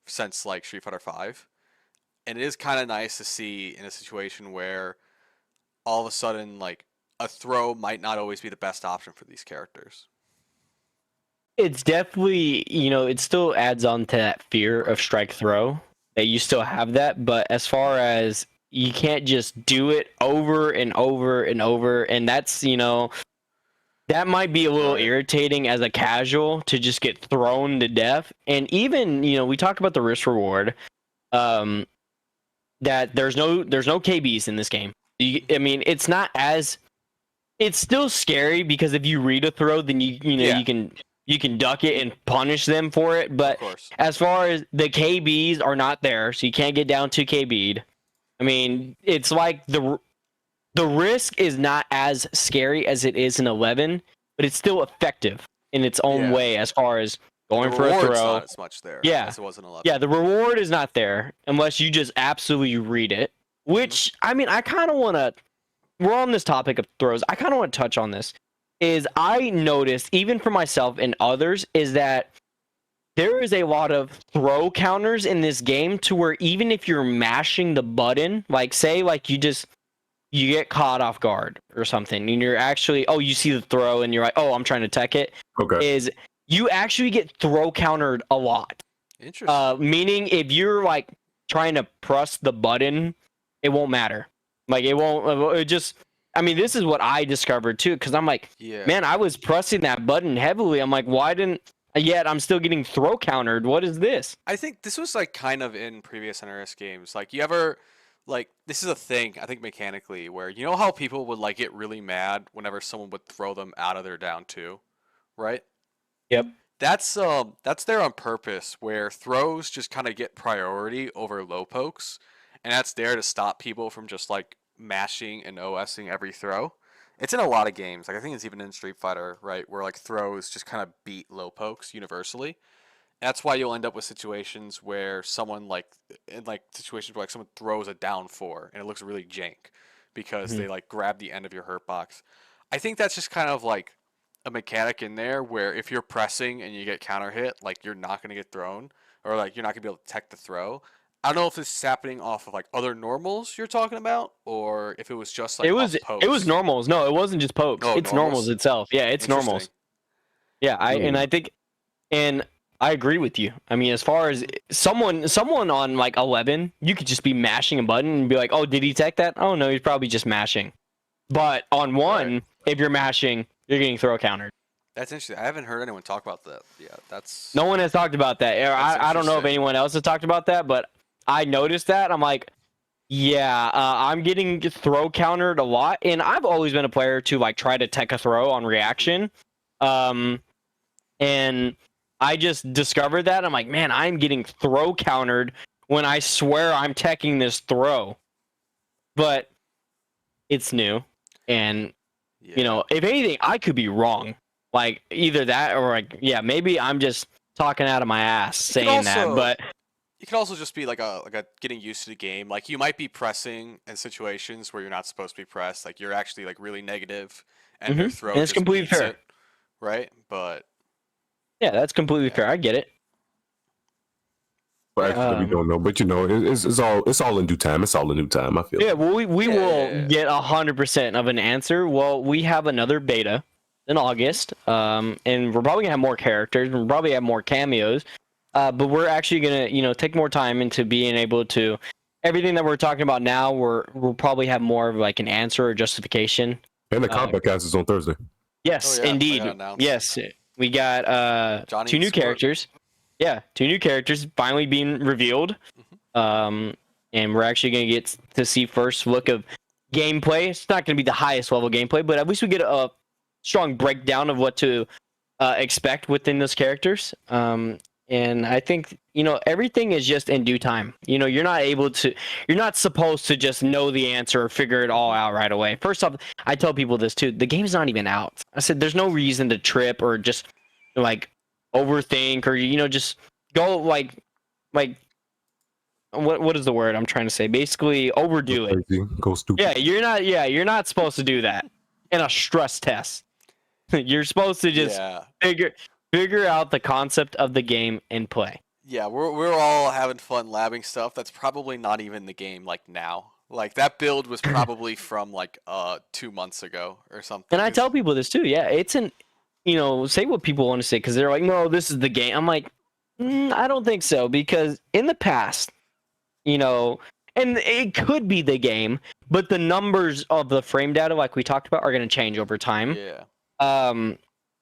since like Street Fighter 5. And it is kind of nice to see in a situation where all of a sudden, like, a throw might not always be the best option for these characters. It's definitely, it still adds on to that fear of strike throw that you still have that. But as far as you can't just do it over and over and over, and that's, that might be a little irritating as a casual to just get thrown to death. And even, we talk about the risk reward. that there's no KBs in this game. I mean, it's not as it's still scary because if you read a throw, then Yeah. you can duck it and punish them for it. Of But course. as far as the KBs are not there, so you can't get down to KB'd. I mean, it's like the risk is not as scary as it is in 11, but it's still effective in its own Yeah. way as far as going The for a reward's throw. not as much there Yeah. as it was in 11. Yeah, the reward is not there unless you just absolutely read it. Which I mean, I kind of want to. We're on this topic of throws. I kind of want to touch on this. Is I noticed even for myself and others is that there is a lot of throw counters in this game to where even if you're mashing the button, like say like you get caught off guard or something, and you're actually you see the throw and you're like, oh, I'm trying to tech it. Okay. Is you actually get throw countered a lot. Interesting. Meaning if you're like trying to press the button, it won't matter. Like it won't. It just. I mean, this is what I discovered too, because I'm like, Yeah. man, I was pressing that button heavily. I'm like, why didn't? Yet I'm still getting throw countered. What is this? I think this was like kind of in previous NRS games. Like you ever like this is a thing I think mechanically where you know how people would like get really mad whenever someone would throw them out of their down two, right? Yep. That's there on purpose where throws just kind of get priority over low pokes, and that's there to stop people from just like mashing and OSing every throw. It's in a lot of games. Like I think it's even in Street Fighter, right, where like throws just kind of beat low pokes universally. That's why you'll end up with situations where someone like in like situations where like someone throws a down four and it looks really jank because they like grab the end of your hurt box. I think that's just kind of like a mechanic in there where if you're pressing and you get counter hit, like you're not gonna get thrown or like you're not gonna be able to tech the throw. I don't know if this is happening off of like other normals you're talking about, or if it was just like It was post. normals. No, it wasn't just pokes. Oh, It's normals? normals itself. Yeah, it's normals. Interesting. Yeah, I think and I agree with you. I mean, as far as someone on like 11, you could just be mashing a button and be like, "Oh, did he tech that?" Oh no, he's probably just mashing. But on one, Right. if you're mashing, you're getting throw countered. That's interesting. I haven't heard anyone talk about that. Yeah, that's No one has talked about that. I don't know if interesting. anyone else has talked about that, but I noticed that. I'm like, yeah, I'm getting throw countered a lot, and I've always been a player to like try to tech a throw on reaction, and I just discovered that I'm like, man, I'm getting throw countered when I swear I'm teching this throw, but it's new, and yeah. you know, if anything, I could be wrong. Like either that or like, yeah, maybe I'm just talking out of my ass saying that, but it could also just be like a getting used to the game. Like you might be pressing in situations where you're not supposed to be pressed. Like you're actually like really negative, and their throw and it's just completely beats fair. it, right? But Yeah, that's completely fair. I get it. But actually, we don't know. But you know, it's all in due time. It's all in due time. I feel. Yeah, well, we will Yeah. get 100% of an answer. Well, we have another beta in August, and we're probably gonna have more characters. We'll probably have more cameos, but we're actually gonna, take more time into being able to everything that we're talking about now. We'll probably have more of like an answer or justification. And the combat cast is on Thursday. Yes, Oh, yeah, I indeed. got announced. Yes, we got Johnny two new Squirt. characters. Yeah, two new characters finally being revealed. And we're actually going to get to see first look of gameplay. It's not going to be the highest level gameplay, but at least we get a strong breakdown of what to expect within those characters. And I think, everything is just in due time. You're not supposed to just know the answer or figure it all out right away. First off, I tell people this too. The game's not even out. I said there's no reason to trip or just like overthink or, just go like what is the word I'm trying to say? Basically overdo it. Crazy. Go stupid. You're not supposed to do that in a stress test. You're supposed to just figure out the concept of the game and play. Yeah, we're all having fun labbing stuff that's probably not even the game like now. Like that build was probably from like 2 months ago or something. And I tell people this too. Yeah, it's say what people want to say because they're like, no, this is the game. I'm like, I don't think so because in the past, and it could be the game, but the numbers of the frame data, like we talked about, are going to change over time. Yeah.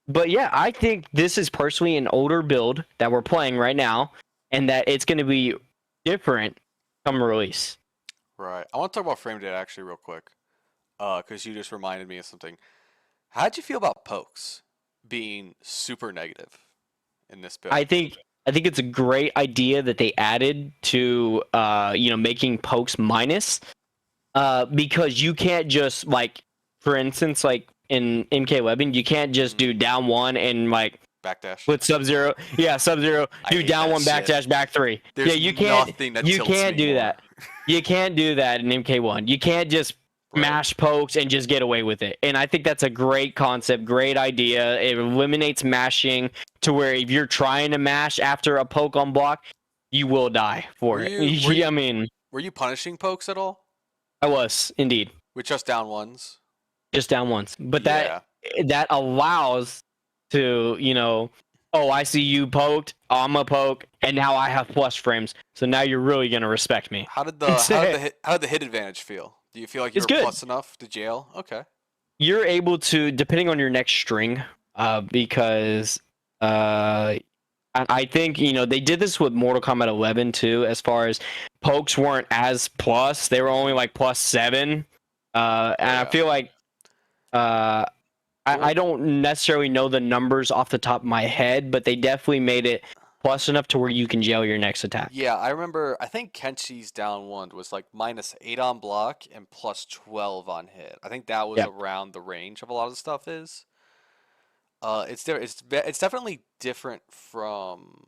But yeah, I think this is personally an older build that we're playing right now, and that it's going to be different come release. Right. I want to talk about frame data actually real quick, because you just reminded me of something. How'd you feel about pokes being super negative in this I build? think I think it's a great idea that they added to making pokes minus because you can't just like, for instance, like in MK11 you can't just Hmm. do down one and like Backdash. with Sub-Zero, yeah, Sub-Zero, I do hate down that one shit. backdash back three. Yeah, There's you can't nothing that you tilts can't me do more. that. You can't do that in MK1. You can't just Right. mash pokes and just get away with it. And I think that's a great concept, great idea. It eliminates mashing to where if you're trying to mash after a poke on block, you will die Were for it. you were you I mean, were you punishing pokes at all I was indeed with just down ones? just down once, but Yeah. that allows to oh, I see you poked, I'm a poke, and now I have plus frames, so now you're really gonna respect me. How did It's the hit advantage feel? Do you feel like you it's were good. plus enough to jail? Okay. You're able to, depending on your next string, because I think they did this with Mortal Kombat 11 too. As far as pokes weren't as plus, they were only Hmm. like +7, Oh and I yeah. feel like uh, I Well, don't necessarily know the numbers off the top of my head, but they definitely made it plus enough to where you can jail your next attack. yeah, I remember. I think Kenchi's down one was like -8 on block and +12 on hit. I think that was Yep. around the range of a lot of the stuff is. It's definitely different from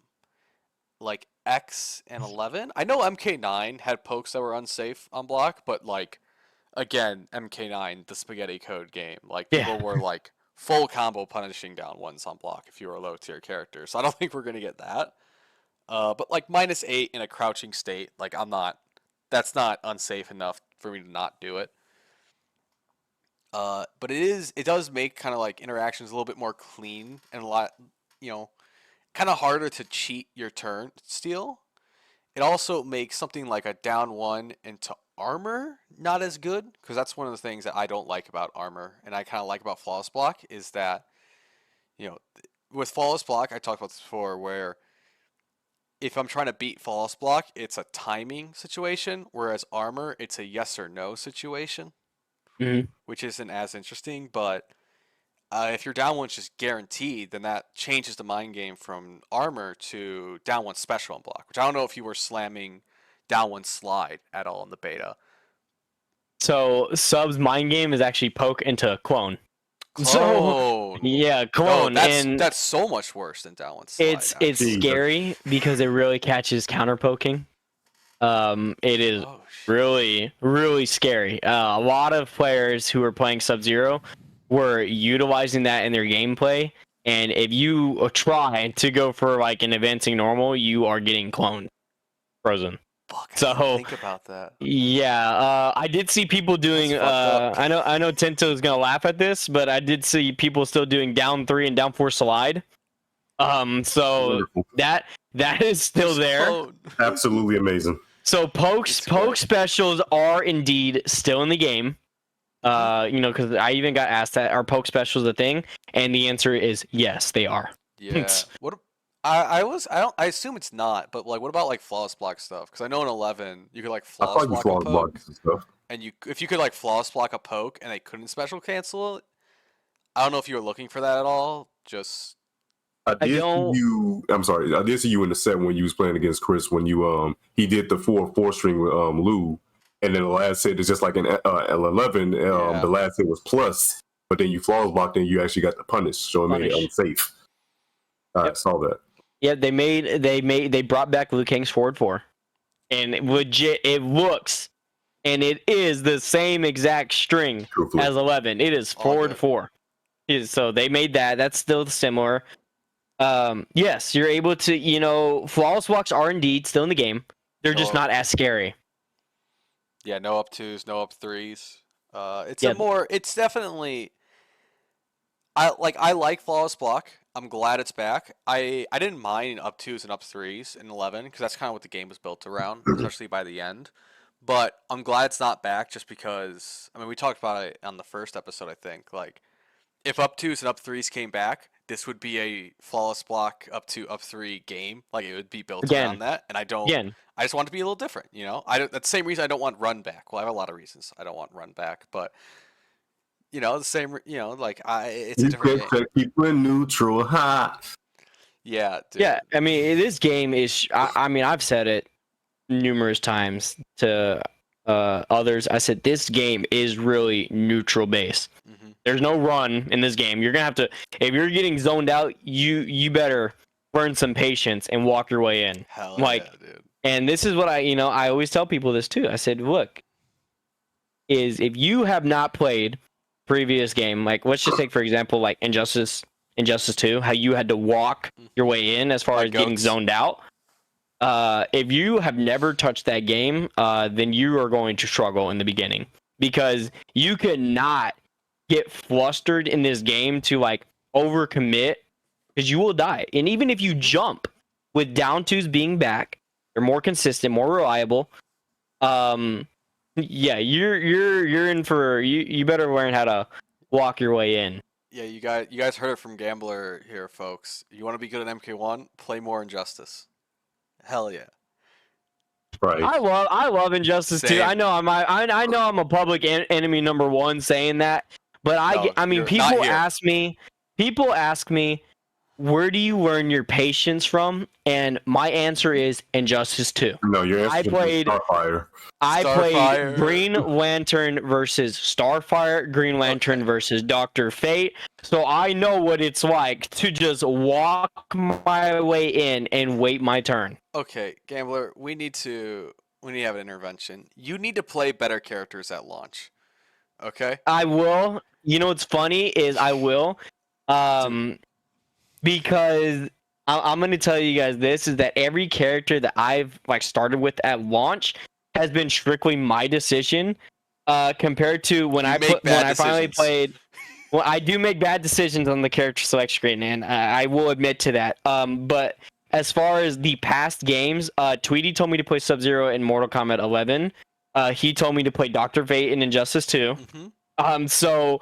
like X and 11. I know MK9 had pokes that were unsafe on block, but like again, MK9, the spaghetti code game, like Yeah. people were like full combo punishing down ones on block if you were a low tier character. So I don't think we're gonna get that. But like -8 in a crouching state, like I'm not. That's not unsafe enough for me to not do it. But it does make kind of like interactions a little bit more clean and a lot, you know, kind of harder to cheat your turn steal. It also makes something like a down one into armor not as good because that's one of the things that I don't like about armor and I kind of like about flawless block is that you know with flawless block I talked about this before where if I'm trying to beat flawless block it's a timing situation whereas armor it's a yes or no situation Hmm. which isn't as interesting but if your down one's just guaranteed, then that changes the mind game from armor to down one special on block, which I don't know if you were slamming down one slide at all in the beta. So Sub's mind game is actually poke into clone. So Clone. yeah, No, clone, and that's so much worse than down one slide, it's actually. Jesus. scary because it really catches counter poking. It is Oh shit. really, really scary. A lot of players who are playing Sub-Zero were utilizing that in their gameplay, and if you try to go for like an advancing normal, you are getting cloned, frozen. Fuck, I didn't So think about that. yeah, I did see people That's doing. fucked up. I know Tento is gonna laugh at this, but I did see people still doing down 3 and down 4 slide. So Wonderful. that is still Just there. clone. Absolutely amazing. So It's poke great. specials are indeed still in the game. Mhm. Because I even got asked that are poke specials a thing, and the answer is yes, they are. Yeah. What? I assume it's not, but like, what about like flawless block stuff? Because I know in 11 you could like I flawless thought you block a flawless poke. blocks and stuff. And if you could like flawless block a poke and they couldn't special cancel it, I don't know if you were looking for that at all. Just I I did see don't. you. I'm sorry. I did see you in the set when you was playing against Chris when you he did the 4 string with Lou, and then the last hit is just like an L11. yeah, The last hit was plus, but then you flawless blocked and you actually got the punish, so it made it Punish. unsafe. I Yep. saw that. Yeah, they brought back Liu Kang's forward 4, and legit it looks and it is the same exact string Truthfully, as 11. It is all forward good. 4. So they made that. That's still similar. Yes, you're able to, flawless walks are indeed still in the game. They're just No, not as scary. yeah, no up twos, no up threes. Yeah, It's definitely. I like flawless block. I'm glad it's back. I didn't mind up twos and up threes in 11 because that's kind of what the game was built around, especially by the end. But I'm glad it's not back just because I mean we talked about it on the first episode I think like if up twos and up threes came back, this would be a flawless block up 3 game. Like it would be built around Again, that, and I don't. again, I just want it to be a little different, you know. I don't, that's the same reason I don't want run back. Well, I have a lot of reasons I don't want run back, but you know, the same. You know, like it's a You different get game. to keep it neutral, ha. Yeah, dude. yeah. I mean, this game is. I mean, I've said it numerous times to others. I said this game is really neutral based. Mm-hmm. There's no run in this game. You're gonna have to, if you're getting zoned out, you better burn some patience and walk your way in. Hell Like, yeah, dude. and this is what I always tell people this too. I said, look, is if you have not played previous game, like let's just take for example, like Injustice 2, how you had to walk your way in as far Like as getting goats. zoned out. If you have never touched that game, then you are going to struggle in the beginning because you could not get flustered in this game to like overcommit because you will die. And even if you jump with down twos being back, they're more consistent, more reliable. Yeah, you're in for you better learn how to walk your way in. Yeah, you guys heard it from Gambler here, folks. You want to be good at MK1? Play more Injustice. Hell yeah. Right. I love Injustice 2. Same. I know I know I'm a public enemy number one saying that, but No, I mean you're not here. people ask me where do you learn your patience from? And my answer is Injustice 2. No, your answer I is played Starfire. I played Starfire. Green Lantern versus Starfire, Green Lantern Okay. versus Dr. Fate. So I know what it's like to just walk my way in and wait my turn. Okay, Gambler, we need to have an intervention. You need to play better characters at launch. Okay? I will. You know what's funny is I will. Because I'm going to tell you guys this is that every character that I've like started with at launch has been strictly my decision compared to when You I make bad finally decisions. played. Well, I do make bad decisions on the character select screen, and I will admit to that. But as far as the past games, Tweety told me to play Sub-Zero in Mortal Kombat 11. He told me to play Dr. Fate in Injustice 2. Mm-hmm. So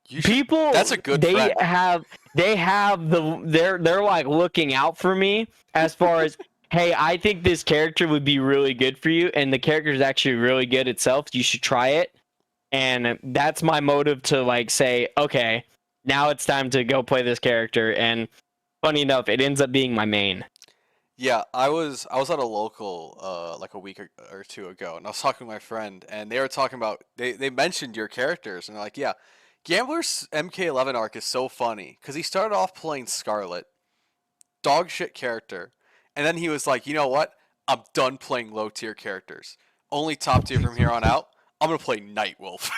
people, that's a good friend. They're like looking out for me as far as hey, I think this character would be really good for you, and the character is actually really good itself. You should try it. And that's my motive to like say, okay, now it's time to go play this character. And funny enough, it ends up being my main. Yeah, I was at a local like a week or two ago, and I was talking to my friend, and they were talking about they mentioned your characters, and they're like, yeah, Gambler's MK11 arc is so funny because he started off playing Scarlet, dog shit character, and then he was like, you know what? I'm done playing low tier characters. Only top tier from here on out. I'm gonna play Nightwolf.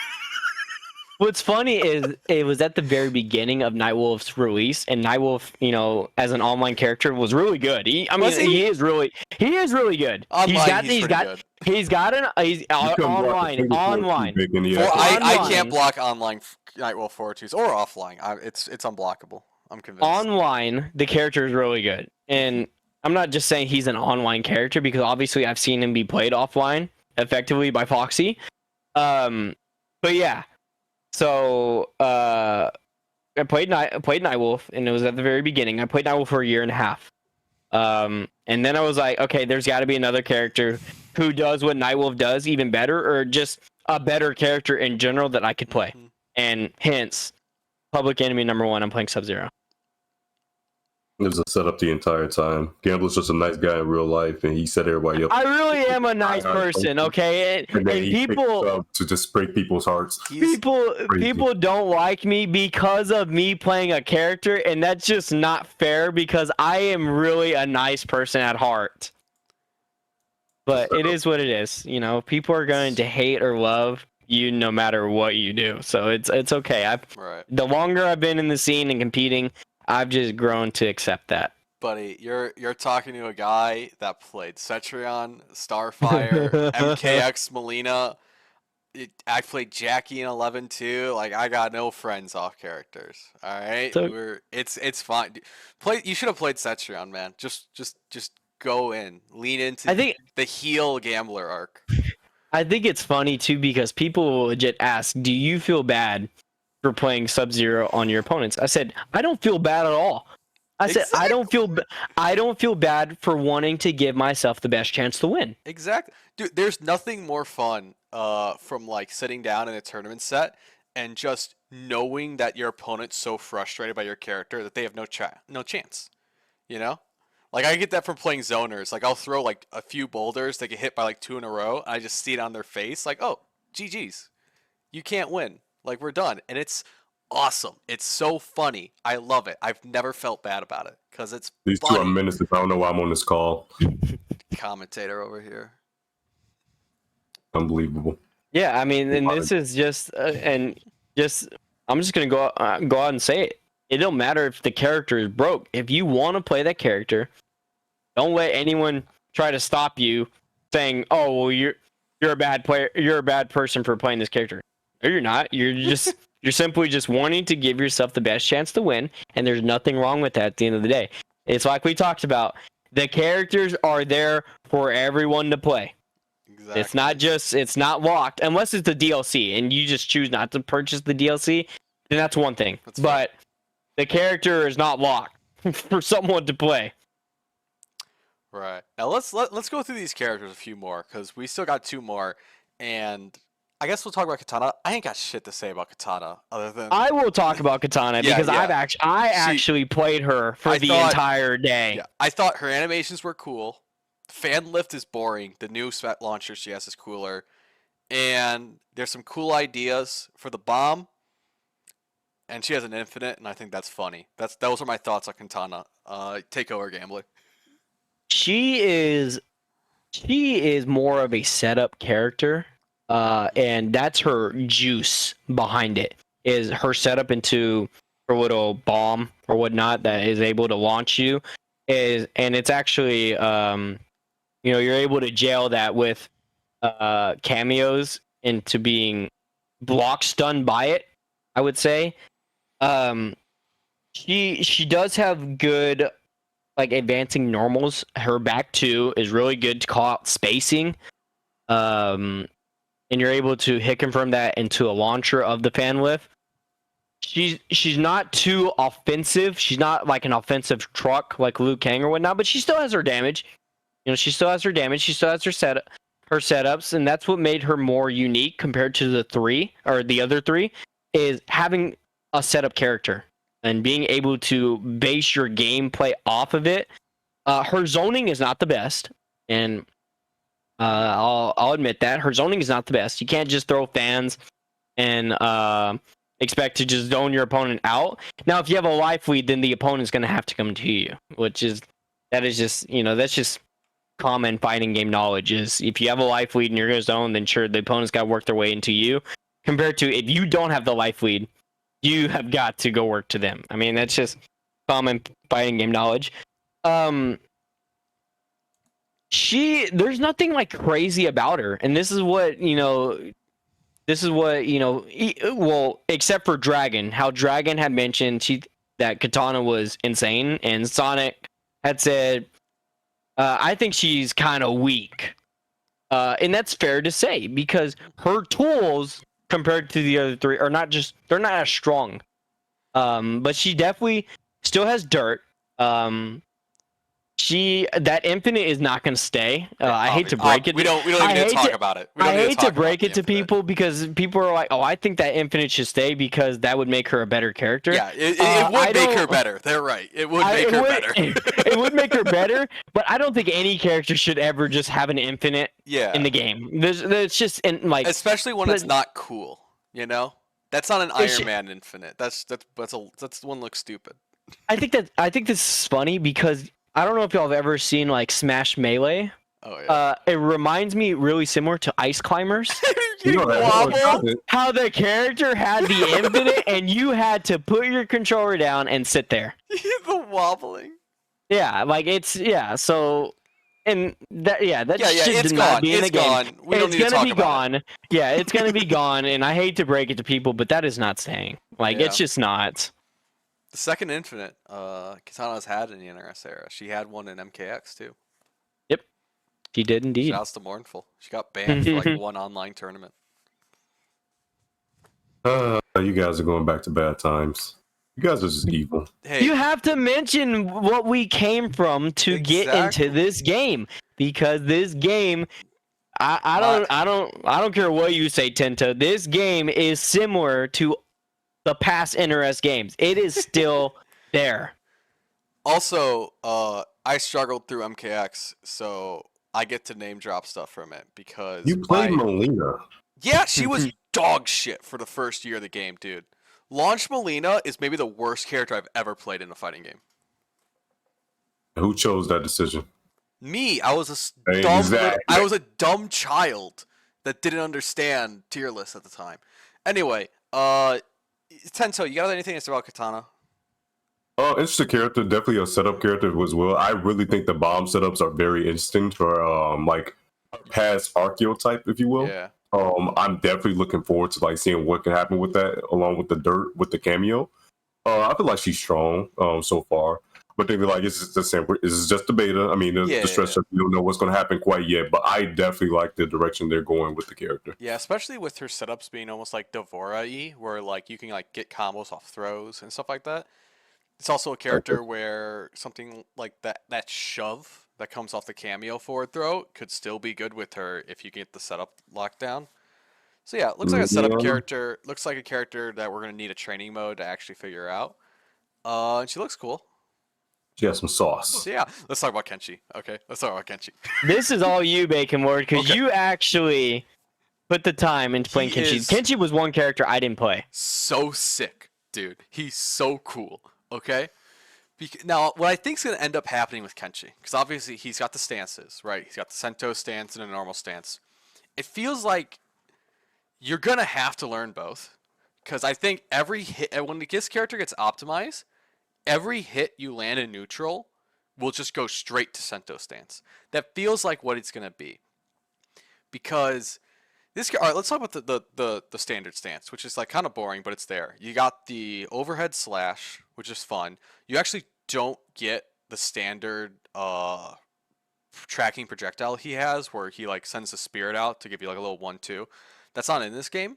What's funny is it was at the very beginning of Nightwolf's release, and Nightwolf, you know, as an online character, was really good. He is really good. Online, he's pretty good. He's online. I can't block online Nightwolf 4-2s or offline. It's unblockable. I'm convinced. Online, the character is really good, and I'm not just saying he's an online character because obviously I've seen him be played offline effectively by Foxy. But yeah. So I played Nightwolf, and it was at the very beginning. I played Nightwolf for a year and a half, and then I was like, okay, there's got to be another character who does what Nightwolf does even better, or just a better character in general that I could play. Mm-hmm. And hence, public enemy number one, I'm playing Sub-Zero. It was a setup the entire time. Gambler's just a nice guy in real life, and he set everybody up. I really am a nice person, okay? And people to just break people's hearts. People don't like me because of me playing a character, and that's just not fair because I am really a nice person at heart. But it is what it is, you know. People are going to hate or love you no matter what you do, so it's okay. The longer I've been in the scene and competing, I've just grown to accept that. Buddy, you're talking to a guy that played Cetrion, Starfire, MKX Melina. I played Jackie in 11 too. Like I got no friends off characters. All right, So, it's fine. You should have played Cetrion, man. Just go in, lean into the heel Gambler arc. I think it's funny too because people will legit ask, "Do you feel bad for playing Sub-Zero on your opponents. I said, I don't feel bad at all. I said, Exactly. I don't feel bad for wanting to give myself the best chance to win. Exactly. Dude, there's nothing more fun from like sitting down in a tournament set and just knowing that your opponent's so frustrated by your character that they have no chance. You know? Like I get that from playing zoners. Like I'll throw like a few boulders, they get hit by like 2 in a row, and I just see it on their face like, "Oh, GG's. You can't win. Like we're done." And it's awesome. It's so funny. I love it. I've never felt bad about it cuz it's These two are funny. ministers. I don't know why I'm on this call. Commentator over here. Unbelievable. Yeah, I mean, and this is just I'm just gonna go out and say it. It don't matter if the character is broke. If you want to play that character, don't let anyone try to stop you saying, "Oh, well, you're a bad player. You're a bad person for playing this character." No, you're not. You're simply just wanting to give yourself the best chance to win, and there's nothing wrong with that at the end of the day. It's like we talked about. The characters are there for everyone to play. Exactly. It's not locked unless it's the DLC and you just choose not to purchase the DLC, then that's one thing. But the character is not locked for someone to play. Right. Now let's go through these characters a few more cuz we still got 2 more, and I guess we'll talk about Katana. I ain't got shit to say about Katana other than I will talk about Katana Yeah, because yeah. I actually played her for the entire day. Yeah, I thought her animations were cool. Fan lift is boring. The new sweat launcher she has is cooler. And there's some cool ideas for the bomb. And she has an infinite, and I think that's funny. Those are my thoughts on Katana. Take over, Gambler. She is more of a setup character. And that's her juice behind it, is her setup into her little bomb or whatnot that is able to launch you. And it's actually, you're able to jail that with cameos into being block stunned by it, I would say. She does have good like advancing normals. Her back two is really good to call out spacing. And you're able to hit confirm that into a launcher of the fan lift. She's not too offensive. She's not like an offensive truck like Liu Kang or whatnot, but she still has her damage. She still has her damage. She still has her setups, and that's what made her more unique compared to the other three, is having a setup character and being able to base your gameplay off of it. Her zoning is not the best, and I'll admit that her zoning is not the best. You can't just throw fans and expect to just zone your opponent out. Now, if you have a life lead, then the opponent's going to have to come to you, that's just common fighting game knowledge. Is if you have a life lead and you're going to zone, then sure, the opponent's got to work their way into you. Compared to if you don't have the life lead, you have got to go work to them. I mean, that's just common fighting game knowledge. There's nothing like crazy about her, and this is what well, except for Dragon, how Dragon had mentioned that Katana was insane, and Sonic had said, I think she's kind of weak, and that's fair to say because her tools compared to the other three are they're not as strong, but she definitely still has dirt. That infinite is not going to stay. I hate to break it. We don't even need to talk about it. I hate to break it to people because people are like, "Oh, I think that infinite should stay because that would make her a better character." Yeah, it would make her better. They're right. It would make her better. It would make her better, but I don't think any character should ever just have an infinite in the game. There's just especially when it's not cool. That's not an Iron Man infinite. That's one looks stupid. I think this is funny because I don't know if y'all have ever seen like Smash Melee. Oh yeah. It reminds me really similar to Ice Climbers. How the character had the infinite and you had to put your controller down and sit there. The wobbling. Yeah, like so and that's it's not gone. It's gone. We don't need to talk about it. Yeah, it's gonna be gone, and I hate to break it to people, but that is not staying. It's just not. The second infinite, Katana's had in the NRS era. She had one in MKX too. Yep, she did indeed. Shouts to Mournful. She got banned for like one online tournament. You guys are going back to bad times. You guys are just evil. Hey, You have to mention what we came from to get Exactly. into this game, because this game, I don't care what you say, Tento. This game is similar to the past NRS games. It is still there. also, I struggled through MKX, so I get to name drop stuff from it because You played Melina. yeah, she was dog shit for the first year of the game, dude. Launch Melina is maybe the worst character I've ever played in a fighting game. Who chose that decision? Me, I was I was a dumb child that didn't understand tier lists at the time. Anyway, Tento, you got anything to say about Katana? Interesting character, definitely a setup character as well. I really think the bomb setups are very interesting for like past archetype, if you will. Yeah. I'm definitely looking forward to like seeing what can happen with that, along with the dirt with the cameo. I feel like she's strong so far, but they be like it's the same. This is just the beta. I mean, the stress you don't know what's going to happen quite yet, but I definitely like the direction they're going with the character. Yeah, especially with her setups being almost like Devora-y, where like you can like get combos off throws and stuff like that. It's also a character where something like that shove that comes off the cameo forward throw could still be good with her if you get the setup locked down. So yeah, it looks like a setup character. Looks like a character that we're gonna need a training mode to actually figure out. And she looks cool. She has some sauce. So yeah, let's talk about Kenshi. Okay, let's talk about Kenshi. This is all you, Baconlord, because you actually put the time into playing Kenshi. Kenshi was one character I didn't play. So sick, dude. He's so cool. Okay. Now, what I think is going to end up happening with Kenshi, because obviously he's got the stances, right? He's got the Sento stance and a normal stance. It feels like you're going to have to learn both, because I think every hit, when this character gets optimized, every hit you land in neutral will just go straight to Sento stance. That feels like what it's going to be, because all right, let's talk about the standard stance, which is like kind of boring, but it's there. You got the overhead slash, which is fun. You actually don't get the standard tracking projectile he has, where he like sends the spirit out to give you like a little 1-2. That's not in this game.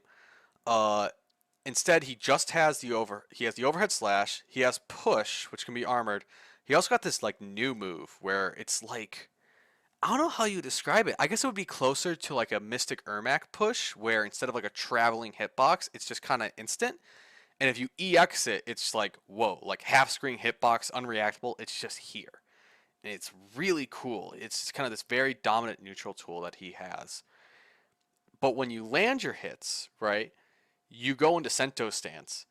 Instead, he just has the overhead slash. He has push, which can be armored. He also got this like new move where it's like, I don't know how you describe it. I guess it would be closer to like a Mystic Ermac push, where instead of like a traveling hitbox, it's just kind of instant. And if you EX it, it's like, whoa, like half screen hitbox, unreactable. It's just here. And it's really cool. It's just kind of this very dominant neutral tool that he has. But when you land your hits, right, you go into Sento stance,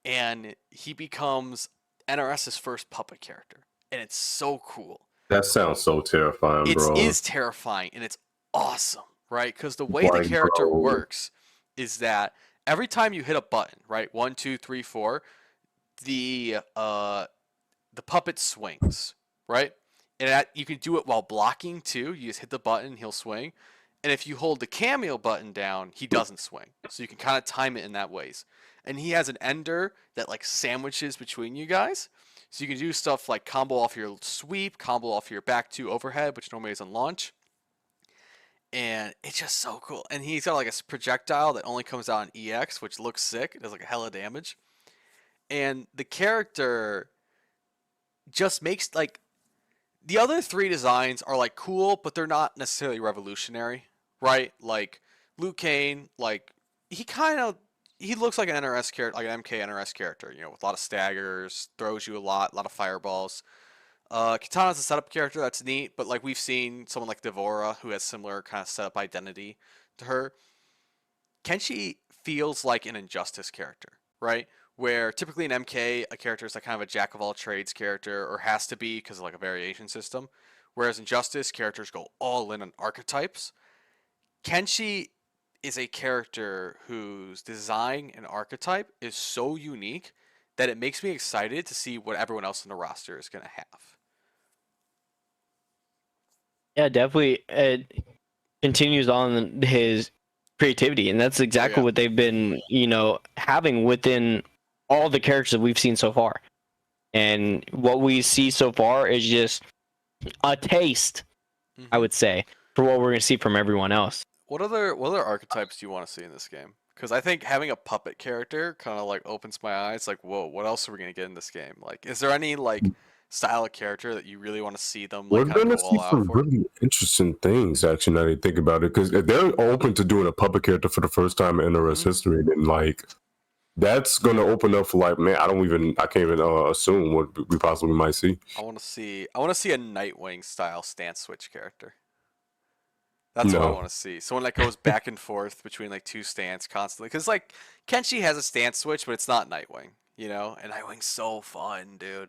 and he becomes NRS's first puppet character. And it's so cool. That sounds so terrifying, bro. It is terrifying, and it's awesome, right? Because the way the character works is that every time you hit a button, right, 1, 2, 3, 4, the puppet swings, right? And you can do it while blocking too. You just hit the button, he'll swing. And if you hold the cameo button down, he doesn't swing. So you can kind of time it in that ways. And he has an ender that like sandwiches between you guys. So you can do stuff like combo off your sweep, combo off your back 2 overhead, which normally is on launch. And it's just so cool. And he's got like a projectile that only comes out in EX, which looks sick. It does like a hella damage. And the character just makes like, the other 3 designs are like cool, but they're not necessarily revolutionary, right? Like Liu Kang, like he looks like an NRS character, like an MK NRS character, you know, with a lot of staggers, throws you a lot of fireballs. Katana's a setup character that's neat, but like we've seen someone like Devora who has similar kind of setup identity to her. Kenshi feels like an Injustice character, right? Where typically in MK, a character is like kind of a jack of all trades character, or has to be because of like a variation system. Whereas Injustice, characters go all in on archetypes. Kenshi is a character whose design and archetype is so unique that it makes me excited to see what everyone else in the roster is going to have. Yeah, definitely. It continues on his creativity, and that's exactly what they've been, having within all the characters that we've seen so far. And what we see so far is just a taste, I would say, for what we're going to see from everyone else. What other archetypes do you want to see in this game? Because I think having a puppet character kind of like opens my eyes. Like, whoa, what else are we gonna get in this game? Like, is there any like style of character that you really want to see them like We're kind of gonna go see all out some for? really interesting things, actually. Now that you think about it, because if they're open to doing a puppet character for the first time in NRS history, then like that's gonna open up for like, man, I can't even assume what we possibly might see. I want to see a Nightwing style stance switch character. That's what I No, want to see. Someone that goes back and forth between like two stance constantly. Because like Kenshi has a stance switch, but it's not Nightwing, you know. And Nightwing's so fun, dude.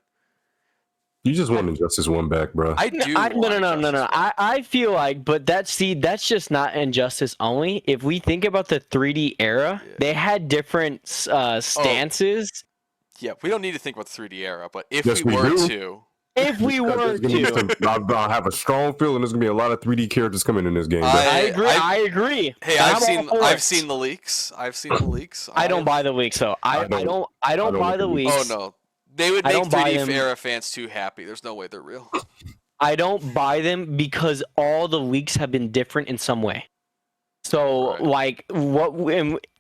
you just want Injustice One back, bro. I do. No, want no. Injustice One. I feel like, but that's just not Injustice only. If we think about the 3D era, Yeah. they had different stances. Yeah, we don't need to think about the 3D era, but if Yes, we we were do. to, If we Because were there's gonna be to, I have a strong feeling there's gonna be a lot of 3D characters coming in this game. Bro. I agree. Hey, And I've I'm all for it. seen the leaks. I don't buy the leaks though. I don't buy the look at leaks. Oh no, they would I make don't buy 3D them. era fans too happy. There's no way they're real. I don't buy them because all the leaks have been different in some way. So Right. like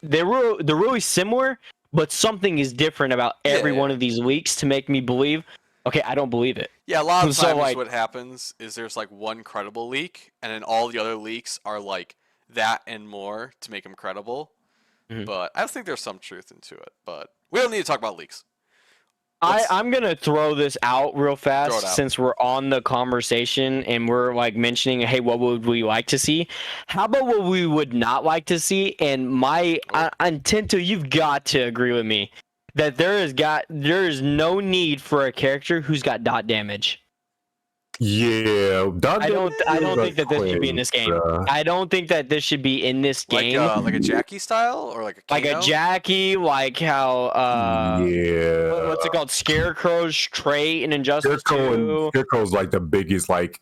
they're really similar, but something is different about every Yeah. one of these leaks to make me believe. Okay, I don't believe it. Yeah, a lot of So, times like- what happens is there's like one credible leak, and then all the other leaks are like that and more to make them credible. Mhm. But I think there's some truth into it. But we don't need to talk about leaks. Let's- I'm gonna throw this out real fast Throw it out. since we're on the conversation and we're like mentioning, hey, what would we like to see? How about what we would not like to see? And Tento, you've got to agree with me that there is no need for a character who's got dot damage. Yeah, I don't think that this should be in this game. I don't think that this should be in this game. Like a Jackie style or like a Like a Kano? Jackie, like how yeah. what's it called? Scarecrow's trait in Injustice 2. Scarecrow's like the biggest factor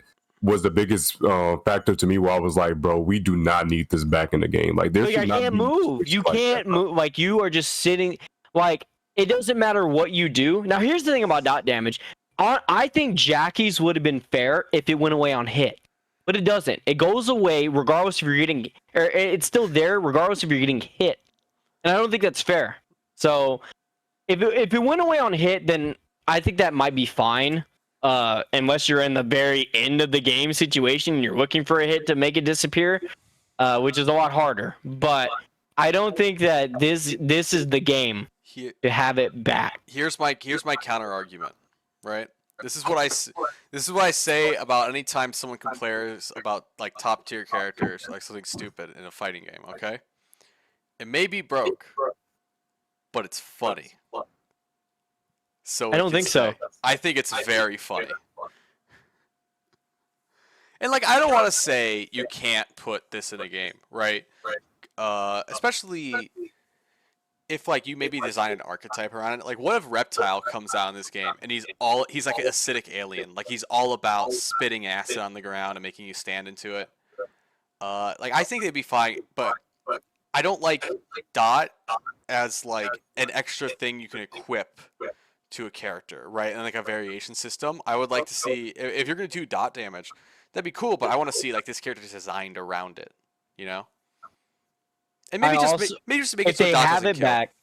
to me where I was like, bro, we do not need this back in the game. Like there Like, should I not can't be move. You like can't that, bro. move. Like you are just sitting. Like it doesn't matter what you do. Now here's the thing about dot damage. I think Jackie's would have been fair if it went away on hit, but it doesn't. It goes away regardless if you're getting, or it's still there regardless if you're getting hit, and I don't think that's fair. So if it went away on hit, then I think that might be fine. Unless you're in the very end of the game situation and you're looking for a hit to make it disappear, which is a lot harder. But I don't think that this is the game to have it back. Here's my counter argument, right? This is what I say about any time someone complains about like top tier characters, like something stupid in a fighting game. Okay, it may be broke, but it's funny. So I don't think so. I think it's very funny. And like I don't want to say you can't put this in a game, right? Especially if like you maybe design an archetype around it. Like what if Reptile comes out in this game and he's like an acidic alien, like he's all about spitting acid on the ground and making you stand into it. Like I think they'd be fine, but I don't like dot as like an extra thing you can equip to a character, right? And like a variation system. I would like to see if you're gonna do dot damage, that'd be cool. But I want to see like this character is designed around it, you know. And maybe just make it If so they dot have doesn't it kill, back,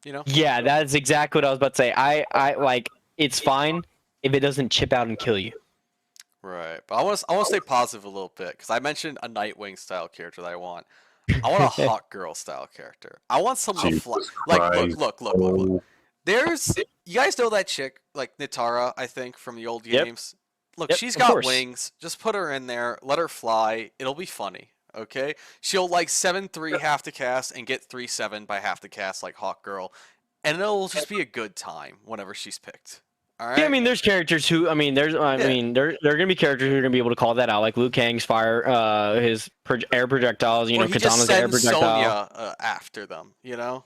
you know. yeah, that's exactly what I was about to say. I like it's fine if it doesn't chip out and kill you. Right, but I want to stay positive a little bit because I mentioned a Nightwing style character that I want. I want a Hawk Girl style character. I want someone to fly. Jesus Like Christ. look. There's you guys know that chick like Nitara, I think from the old Yep. games. Look, Yep, she's of got course. wings. Just put her in there. Let her fly. It'll be funny. Okay, she'll like 7-3 half to cast and get 3-7 by half to cast like Hawk Girl, and it'll just be a good time whenever she's picked. All right. Yeah, I mean, there's characters who, I mean, there are gonna be characters who are gonna be able to call that out, like Liu Kang's fire, his air projectiles, or he just Katana's air sends projectile. Sonya after them. You know.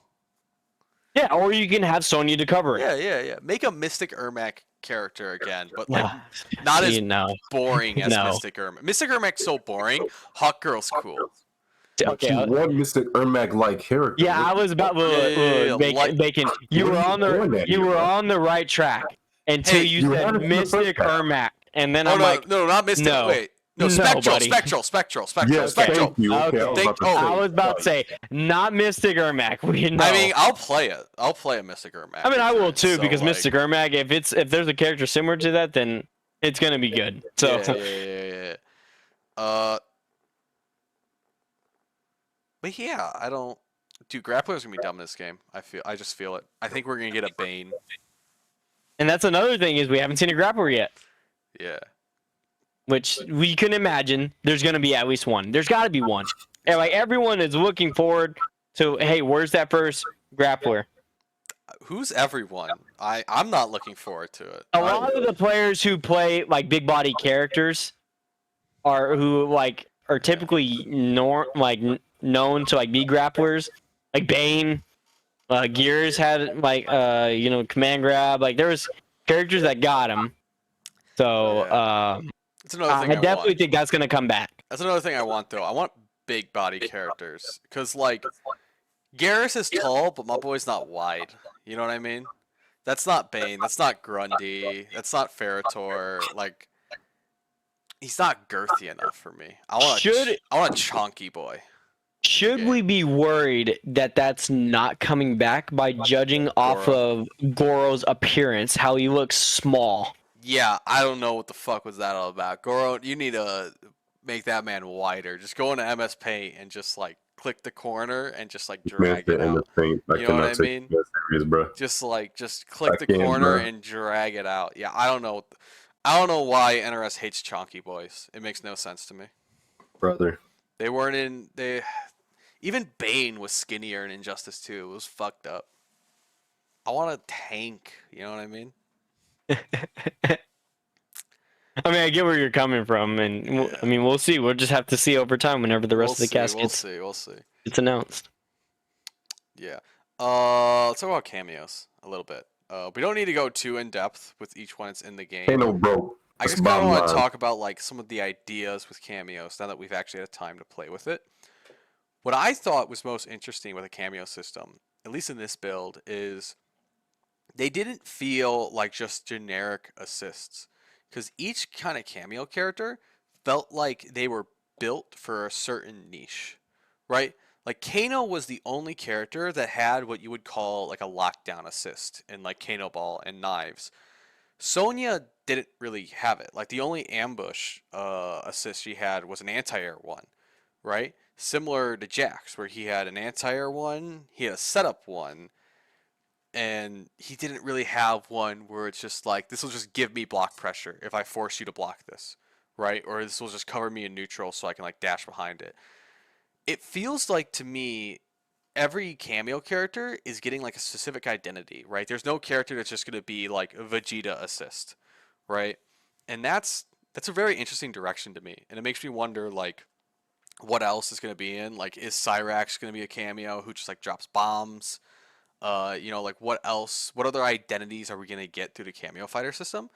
Yeah, or you can have Sonya to cover it. Yeah. Make a Mystic Ermac character again, but like Nah, not see, as no. boring as No. Mystic Ermac. Mystic Ermac's so boring. Hawk Girl's cool. Okay, She won Mr. Ermac like character. yeah, I was about Yeah, Bacon. You What were are on you doing at you here, were bro? on the right track until Hey, you you said had it from the first Mystic half. Ermac, and then Oh I'm no, like, no, not Mystic. no. Wait, No, No, buddy. Spectral. Yes, thank you. Okay, I was Okay. about to say. I was about to say, not Mystic Ermac. We know. I mean, I'll play it. I'll play a Mystic Ermac. I mean, I will too, so, because like, Mystic Ermac, if there's a character similar to that, then it's gonna be good. So yeah. But yeah, I don't. Dude, Grappler's gonna be dumb in this game. I just feel it. I think we're gonna get a Bane. and that's another thing is we haven't seen a grappler yet, Yeah. which we can imagine there's gonna be at least one. There's got to be one. And like everyone is looking forward to, hey, where's that first grappler? Who's everyone? I'm not looking forward to it. A lot of the players who play like big body characters are typically known to like be grapplers, like Bane. Gears had like command grab. Like there was characters that got him. So That's another thing I definitely think that's gonna come back. That's another thing I want though. I want big body characters because like Garrus is tall, but my boy's not wide. You know what I mean? That's not Bane. That's not Grundy. That's not Ferritor. Like he's not girthy enough for me. I want a chonky boy. Should we be worried that that's not coming back by judging off of Goro's appearance, how he looks small? Yeah, I don't know what the fuck was that all about. Goro, you need to make that man wider. Just go into MS Paint and just like click the corner and just like drag it out. You know what I mean? Serious, bro. Just click the corner and drag it out. Yeah, I don't know. I don't know why NRS hates chonky boys. It makes no sense to me. Brother. They weren't in even Bane was skinnier in Injustice 2. It was fucked up. I want a tank, you know what I mean? I mean, I get where you're coming from, and I mean, we'll see. We'll just have to see over time whenever the rest of the cast We'll see. It's announced. Yeah. Let's talk about cameos a little bit. We don't need to go too in depth with each one that's in the game. Ain't no bro. I just kind of want to talk about like some of the ideas with cameos now that we've actually had time to play with it. What I thought was most interesting with a cameo system, at least in this build, is they didn't feel like just generic assists. Because each kind of cameo character felt like they were built for a certain niche, right? Like Kano was the only character that had what you would call like a lockdown assist in like Kano Ball and Knives. Sonya didn't really have it. Like the only ambush assist she had was an anti-air one, right? Similar to Jax, where he had an anti-air one, he had a setup one, and he didn't really have one where it's just like, this will just give me block pressure if I force you to block this, right? Or this will just cover me in neutral so I can like dash behind it. It feels like to me, every cameo character is getting like a specific identity, right? There's no character that's just going to be like a Vegeta assist, right? And that's a very interesting direction to me. And it makes me wonder like, what else is going to be in? Like, is Cyrax going to be a cameo who just like drops bombs? Like what else? What other identities are we going to get through the cameo fighter system?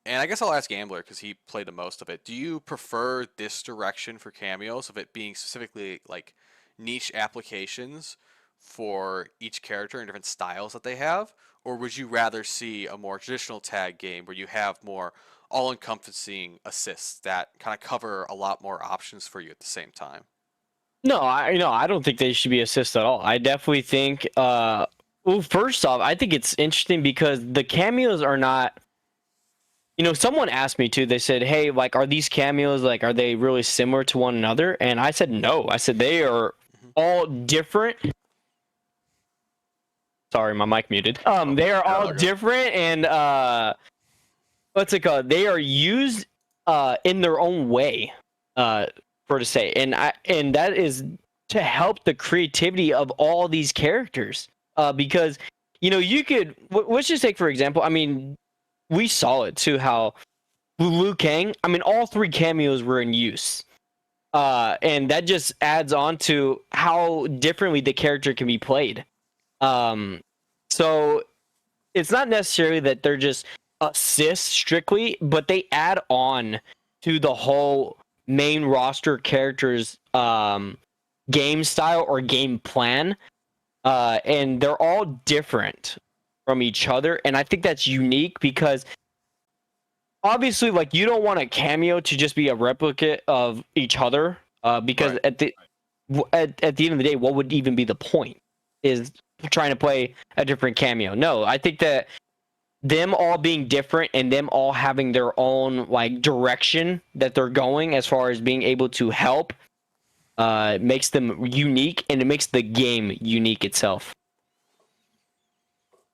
And I guess I'll ask Gambler because he played the most of it. Do you prefer this direction for cameos of it being specifically like niche applications for each character and different styles that they have? Or would you rather see a more traditional tag game where you have more all-encompassing assists that kind of cover a lot more options for you at the same time? No, I don't think they should be assists at all. I definitely think first off, I think it's interesting because the cameos are not, someone asked me too, they said, hey, like, are these cameos, like, are they really similar to one another? And I said, no. I said, they are all different. Sorry, my mic muted. They are all different and, what's it called? They are used in their own way, for to say. And that is to help the creativity of all these characters. Because, you could, let's just take, for example, I mean, we saw it too, how Liu Kang, I mean, all three cameos were in use. And that just adds on to how differently the character can be played. So it's not necessarily that they're just assists strictly, but they add on to the whole main roster character's game style or game plan. And they're all different from each other. And I think that's unique because obviously, like, you don't want a cameo to just be a replicate of each other, because Right. at the end of the day, what would even be the point? Is trying to play a different cameo? No, I think that them all being different and them all having their own like direction that they're going as far as being able to help, makes them unique, and it makes the game unique itself.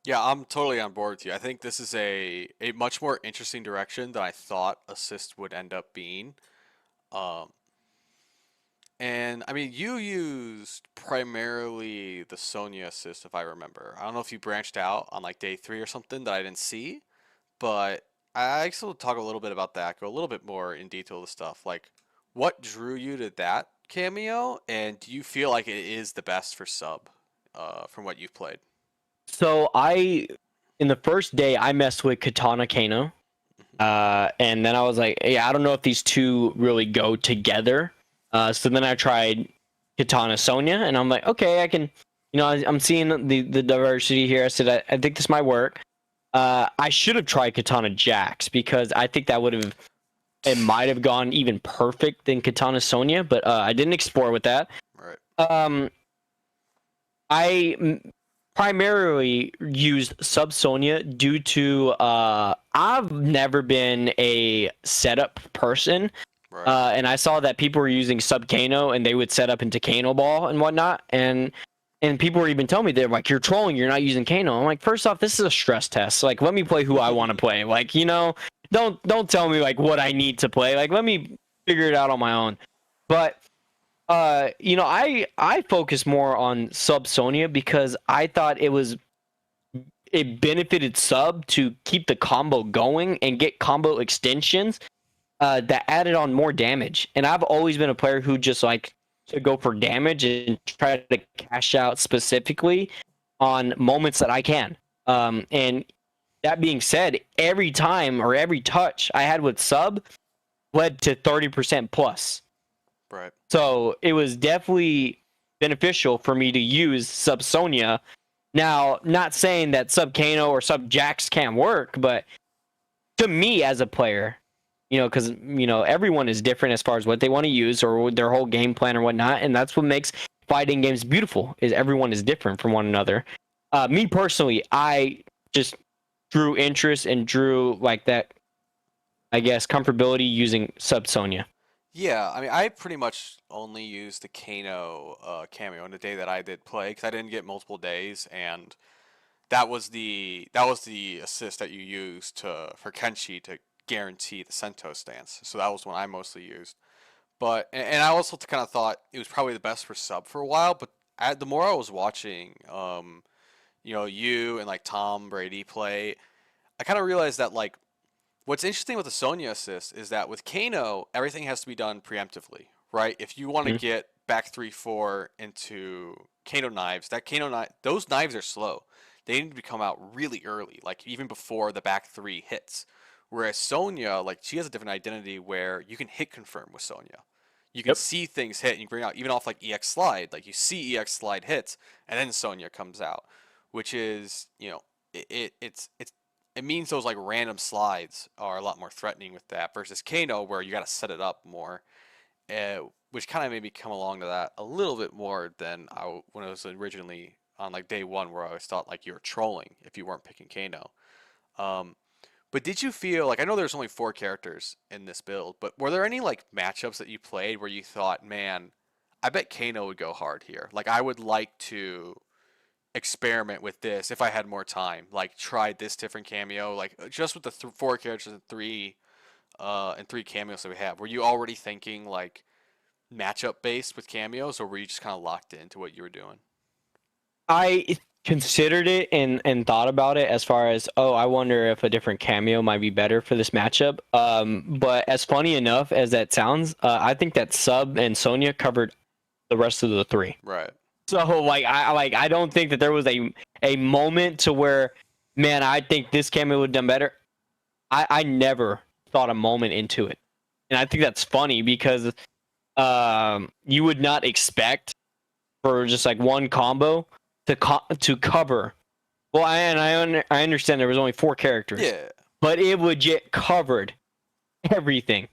Yeah, I'm totally on board with you. I think this is a much more interesting direction than I thought assist would end up being. Um, and I mean, you used primarily the Sonya assist, if I remember. I don't know if you branched out on like day 3 or something that I didn't see, but I also talk a little bit about that, go a little bit more in detail to stuff. Like, what drew you to that cameo, and do you feel like it is the best for sub, from what you've played? So in the first day, I messed with Katana Kano, Hmm. and then I was like, yeah, I don't know if these two really go together. So then I tried Katana Sonya, and I'm like, okay, I can, I'm seeing the diversity here. I said, I think this might work. I should have tried Katana Jax, because I think that it might have gone even perfect than Katana Sonya, but I didn't explore with that. Right. Um, I primarily used Sub Sonya due to I've never been a setup person. Right. And I saw that people were using Sub Kano, and they would set up into Kano Ball and whatnot, and people were even telling me, they're like, you're trolling, you're not using Kano. I'm like, first off, this is a stress test. Like, let me play who I want to play. Like, don't tell me like what I need to play. Like, let me figure it out on my own. But I focus more on Sub Sonya because I thought it benefited Sub to keep the combo going and get combo extensions that added on more damage. And I've always been a player who just like to go for damage and try to cash out specifically on moments that I can. And that being said, every time or every touch I had with Sub led to 30% plus. Right. So it was definitely beneficial for me to use Sub Sonya. Now, not saying that Sub Kano or Sub Jax can't work, but to me as a player, because everyone is different as far as what they want to use or their whole game plan or whatnot, and that's what makes fighting games beautiful. Is everyone is different from one another. Me personally, I just drew interest and drew like that, I guess, comfortability using Sub Sonya. Yeah, I mean, I pretty much only used the Kano cameo on the day that I did play because I didn't get multiple days, and that was the assist that you used for Kenshi to guarantee the Sento stance. So that was one I mostly used. But and I also kind of thought it was probably the best for sub for a while. But the more I was watching, you and like Tom Brady play, I kind of realized that like what's interesting with the Sonya assist is that with Kano, everything has to be done preemptively, right? If you want to Mhm. get back 3-4 into Kano knives, those knives are slow. They need to come out really early, like even before the back 3 hits. Whereas Sonya, like she has a different identity where you can hit confirm with Sonya. You can Yep. see things hit and you bring out even off like EX slide, like you see EX slide hits and then Sonya comes out, which is, it means those like random slides are a lot more threatening with that versus Kano where you got to set it up more, which kind of made me come along to that a little bit more than when I was originally on like day 1 where I always thought like you were trolling if you weren't picking Kano. Um, but did you feel like I know there's only 4 characters in this build, but were there any like matchups that you played where you thought, man, I bet Kano would go hard here. Like I would like to experiment with this if I had more time. Like try this different cameo, like just with the 4 characters and three cameos that we have. Were you already thinking like matchup based with cameos, or were you just kind of locked into what you were doing? I considered it and thought about it as far as, oh, I wonder if a different cameo might be better for this matchup. But as funny enough as that sounds, I think that Sub and Sonya covered the rest of the 3. Right. So I don't think that there was a moment to where, man, I think this cameo would have done better. I never thought a moment into it, and I think that's funny because you would not expect for just like one combo to cover. Well, I understand there was only 4 characters, Yeah. but it would get covered everything.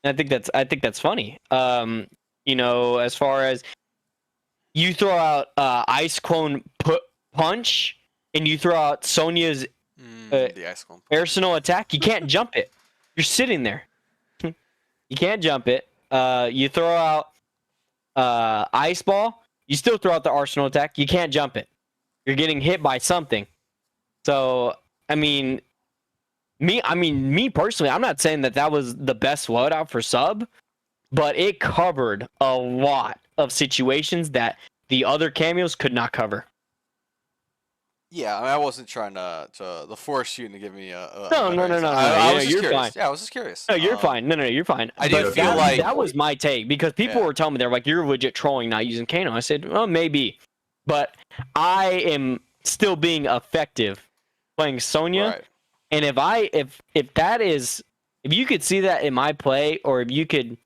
And I think that's funny. As far as you throw out Ice Clone punch and you throw out Sonya's The ice clone. personal attack, you can't jump it. You're sitting there. You can't jump it. You throw out Ice Ball, you still throw out the Arsenal attack. You can't jump it. You're getting hit by something. So, me personally, I'm not saying that was the best loadout for sub, but it covered a lot of situations that the other cameos could not cover. Yeah, I wasn't trying to force you to give me a No. I was just You're curious. fine. Yeah, I was just curious. No, you're fine. No, you're fine. I did But feel like that was my take because people were telling me they're like, you're legit trolling not using Kano. I said, well, maybe, but I am still being effective playing Sonya. Right. And if you could see that in my play, or if you could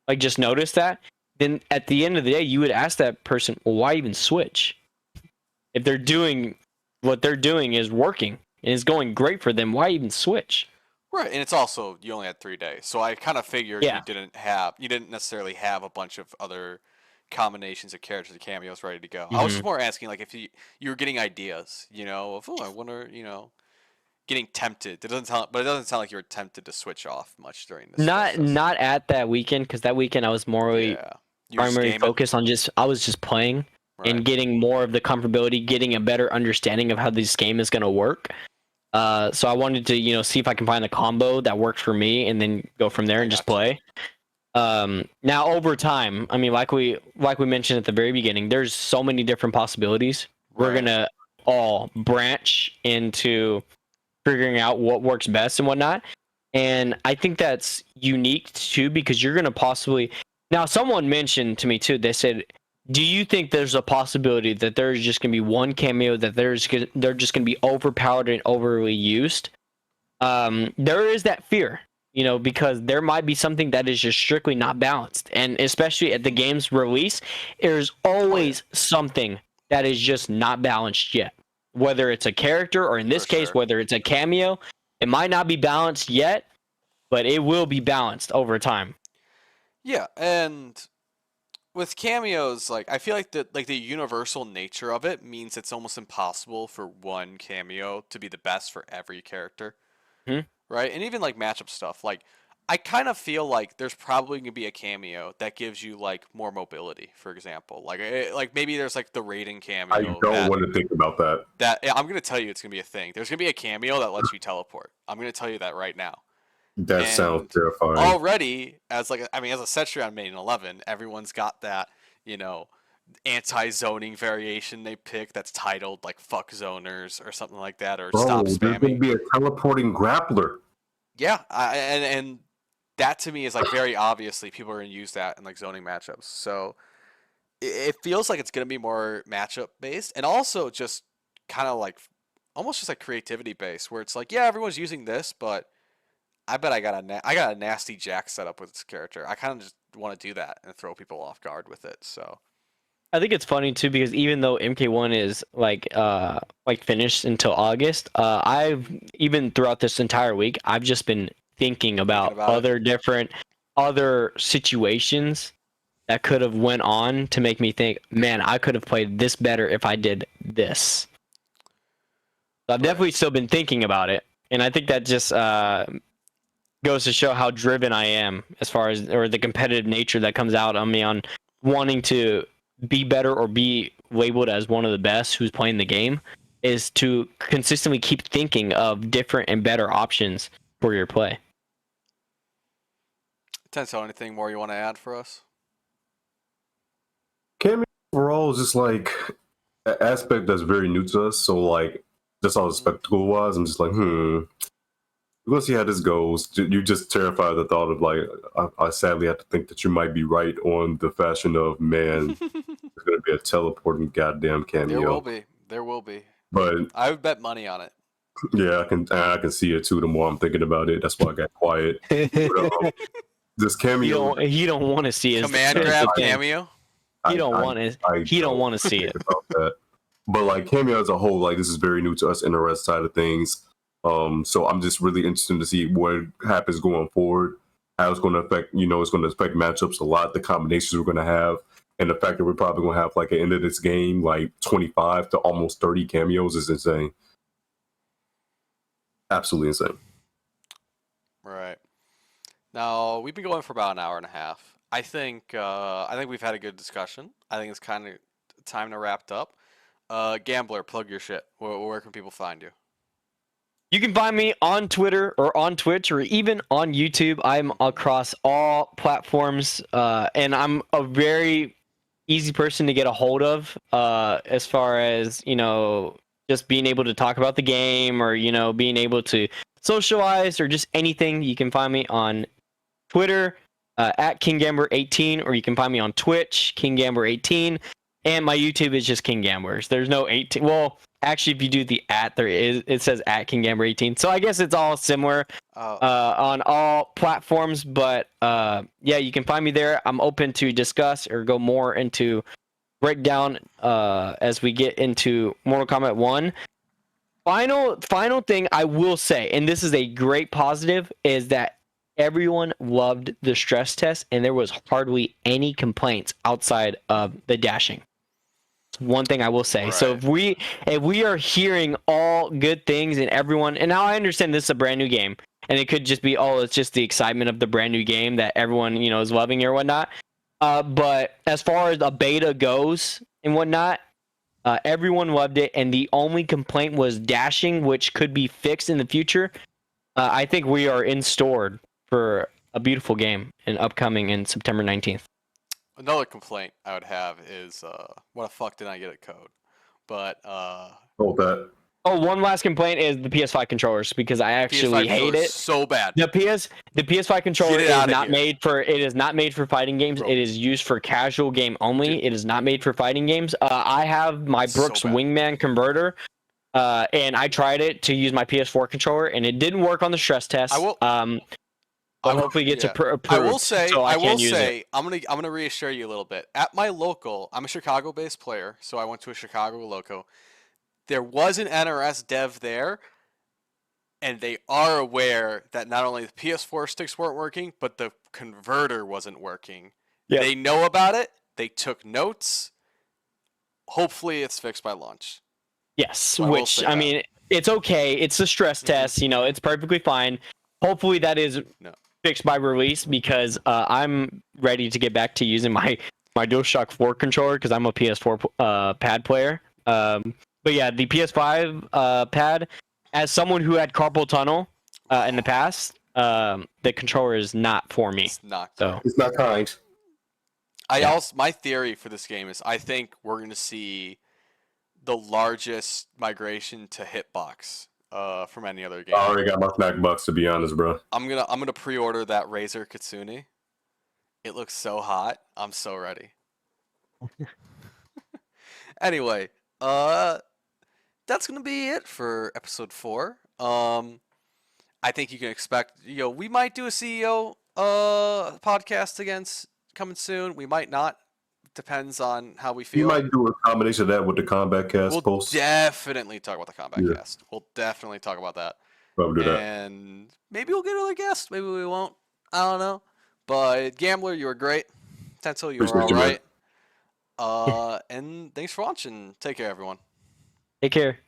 like just notice that, then at the end of the day, you would ask that person, well, why even switch? If they're doing what they're doing is working and is going great for them, why even switch? Right, and it's also you only had 3 days, so I kind of figured Yeah. you didn't necessarily have a bunch of other combinations of characters and cameos ready to go. I was just more asking like if you were getting ideas, of I wonder, getting tempted. It doesn't sound like you were tempted to switch off much during this. Not at that weekend, because that weekend I was more primary focus on I was just playing and getting more of the comfortability, getting a better understanding of how this game is going to work. So I wanted to see if I can find a combo that works for me, and then go from there and just play. Now over time, like we mentioned at the very beginning, there's so many different possibilities. We're gonna all branch into figuring out what works best and whatnot. And I think that's unique too, because you're gonna possibly. Now, someone mentioned to me too. They said, "Do you think there's a possibility that there's just gonna be one cameo that they're just gonna be overpowered and overly used?" There is that fear, because there might be something that is just strictly not balanced, and especially at the game's release, there's always something that is just not balanced yet. Whether it's a character, or in this case, whether it's a cameo, it might not be balanced yet, but it will be balanced over time. Yeah, and with cameos, I feel like the universal nature of it means it's almost impossible for one cameo to be the best for every character. Mm-hmm. Right? And even matchup stuff, I kind of feel like there's probably going to be a cameo that gives you more mobility, for example. Maybe there's the raiding cameo. I don't want to think about that. I'm going to tell you it's going to be a thing. There's going to be a cameo that lets you teleport. I'm going to tell you that right now. That sounds terrifying. Already, as a Cetrion main 11, everyone's got that, anti-zoning variation they pick that's titled "fuck zoners" or something like that, or stop spamming. There's gonna be a teleporting grappler. Yeah, and that to me is very obviously people are gonna use that in zoning matchups. So it feels like it's gonna be more matchup based, and also just kind of almost just creativity based, where it's everyone's using this, but I bet I got a nasty jack set up with this character. I kind of just want to do that and throw people off guard with it. So I think it's funny too, because even though MK1 is finished until August, I've even throughout this entire week, I've just been thinking about other situations that could have went on to make me think, man, I could have played this better if I did this. So I've definitely still been thinking about it, and I think that just goes to show how driven I am as far as, or the competitive nature that comes out on me on wanting to be better or be labeled as one of the best who's playing the game, is to consistently keep thinking of different and better options for your play. Tento, anything more you want to add for us? Cameo overall is just an aspect that's very new to us. So just all the spectacle wise, I'm just we'll see how this goes. You're just terrified of the thought of I sadly have to think that you might be right on the fashion of, man, there's gonna be a teleporting goddamn cameo. There will be. But I would bet money on it. Yeah, I can see it too. The more I'm thinking about it, that's why I got quiet. But, this cameo, you don't want to see his command grab cameo. He don't want to see it. About that. But cameo as a whole, this is very new to us in the rest side of things. So I'm just really interested to see what happens going forward, how it's going to affect, it's going to affect matchups a lot, the combinations we're going to have, and the fact that we're probably going to have like at the end of this game, like 25 to almost 30 cameos is insane. Absolutely insane. Right. Now, we've been going for about an hour and a half. I think we've had a good discussion. I think it's kind of time to wrap it up. Gambler, plug your shit. Where can people find you? You can find me on Twitter or on Twitch or even on YouTube. I'm across all platforms, and I'm a very easy person to get a hold of as far as, just being able to talk about the game or, being able to socialize or just anything. You can find me on Twitter at KingGambler18, or you can find me on Twitch, KingGambler18, and my YouTube is just King Gamblers. There's no 18. Well, actually, if you do the it says at KingGambler18. So I guess it's all similar on all platforms. But yeah, you can find me there. I'm open to discuss or go more into breakdown as we get into Mortal Kombat 1. Final thing I will say, and this is a great positive, is that everyone loved the stress test, and there was hardly any complaints outside of the dashing. One thing I will say. Right. So if we are hearing all good things and everyone, and now I understand this is a brand new game, and it could just be, it's just the excitement of the brand new game that everyone, is loving or whatnot. But as far as a beta goes and whatnot, everyone loved it, and the only complaint was dashing, which could be fixed in the future. I think we are in store for a beautiful game and upcoming in September 19th. Another complaint I would have is, what the fuck did I get a code? But Hold that. Oh, one last complaint is the PS5 controllers, because I actually PS5 hate controller it. is so bad. The PS5 controller Get it is outta not here. made for fighting games. Bro. It is used for casual game only. Dude. It is not made for fighting games. I have my So Brooks bad. Wingman converter, and I tried it to use my PS4 controller, and it didn't work on the stress test. But hopefully it gets approved. I will say, so I can use it. I'm gonna reassure you a little bit. At my local, I'm a Chicago-based player, so I went to a Chicago loco. There was an NRS dev there, and they are aware that not only the PS4 sticks weren't working, but the converter wasn't working. Yep. They know about it. They took notes. Hopefully, it's fixed by launch. Yes, So I mean, it's okay. It's a stress test. It's perfectly fine. Hopefully, that is fixed by release, because I'm ready to get back to using my DualShock 4 controller, because I'm a PS4 pad player. But yeah, the PS5 pad, as someone who had carpal tunnel in the past, the controller is not for me. It's not. So It's not kind. My theory for this game is I think we're going to see the largest migration to hitbox from any other game. I already got my snack box, to be honest, bro. I'm gonna pre-order that Razer Kitsune. It looks so hot. I'm so ready. Anyway, that's gonna be it for episode 4. I think you can expect, we might do a CEO podcast coming soon. We might not. Depends on how we feel. You might do a combination of that with the Combat Cast We'll post. definitely talk about the Combat Cast. We'll definitely talk about that. Probably do that. And maybe we'll get another guest. Maybe we won't. I don't know. But Gambler, you were great. Tento, you were Appreciate all you, right. And thanks for watching. Take care, everyone. take care.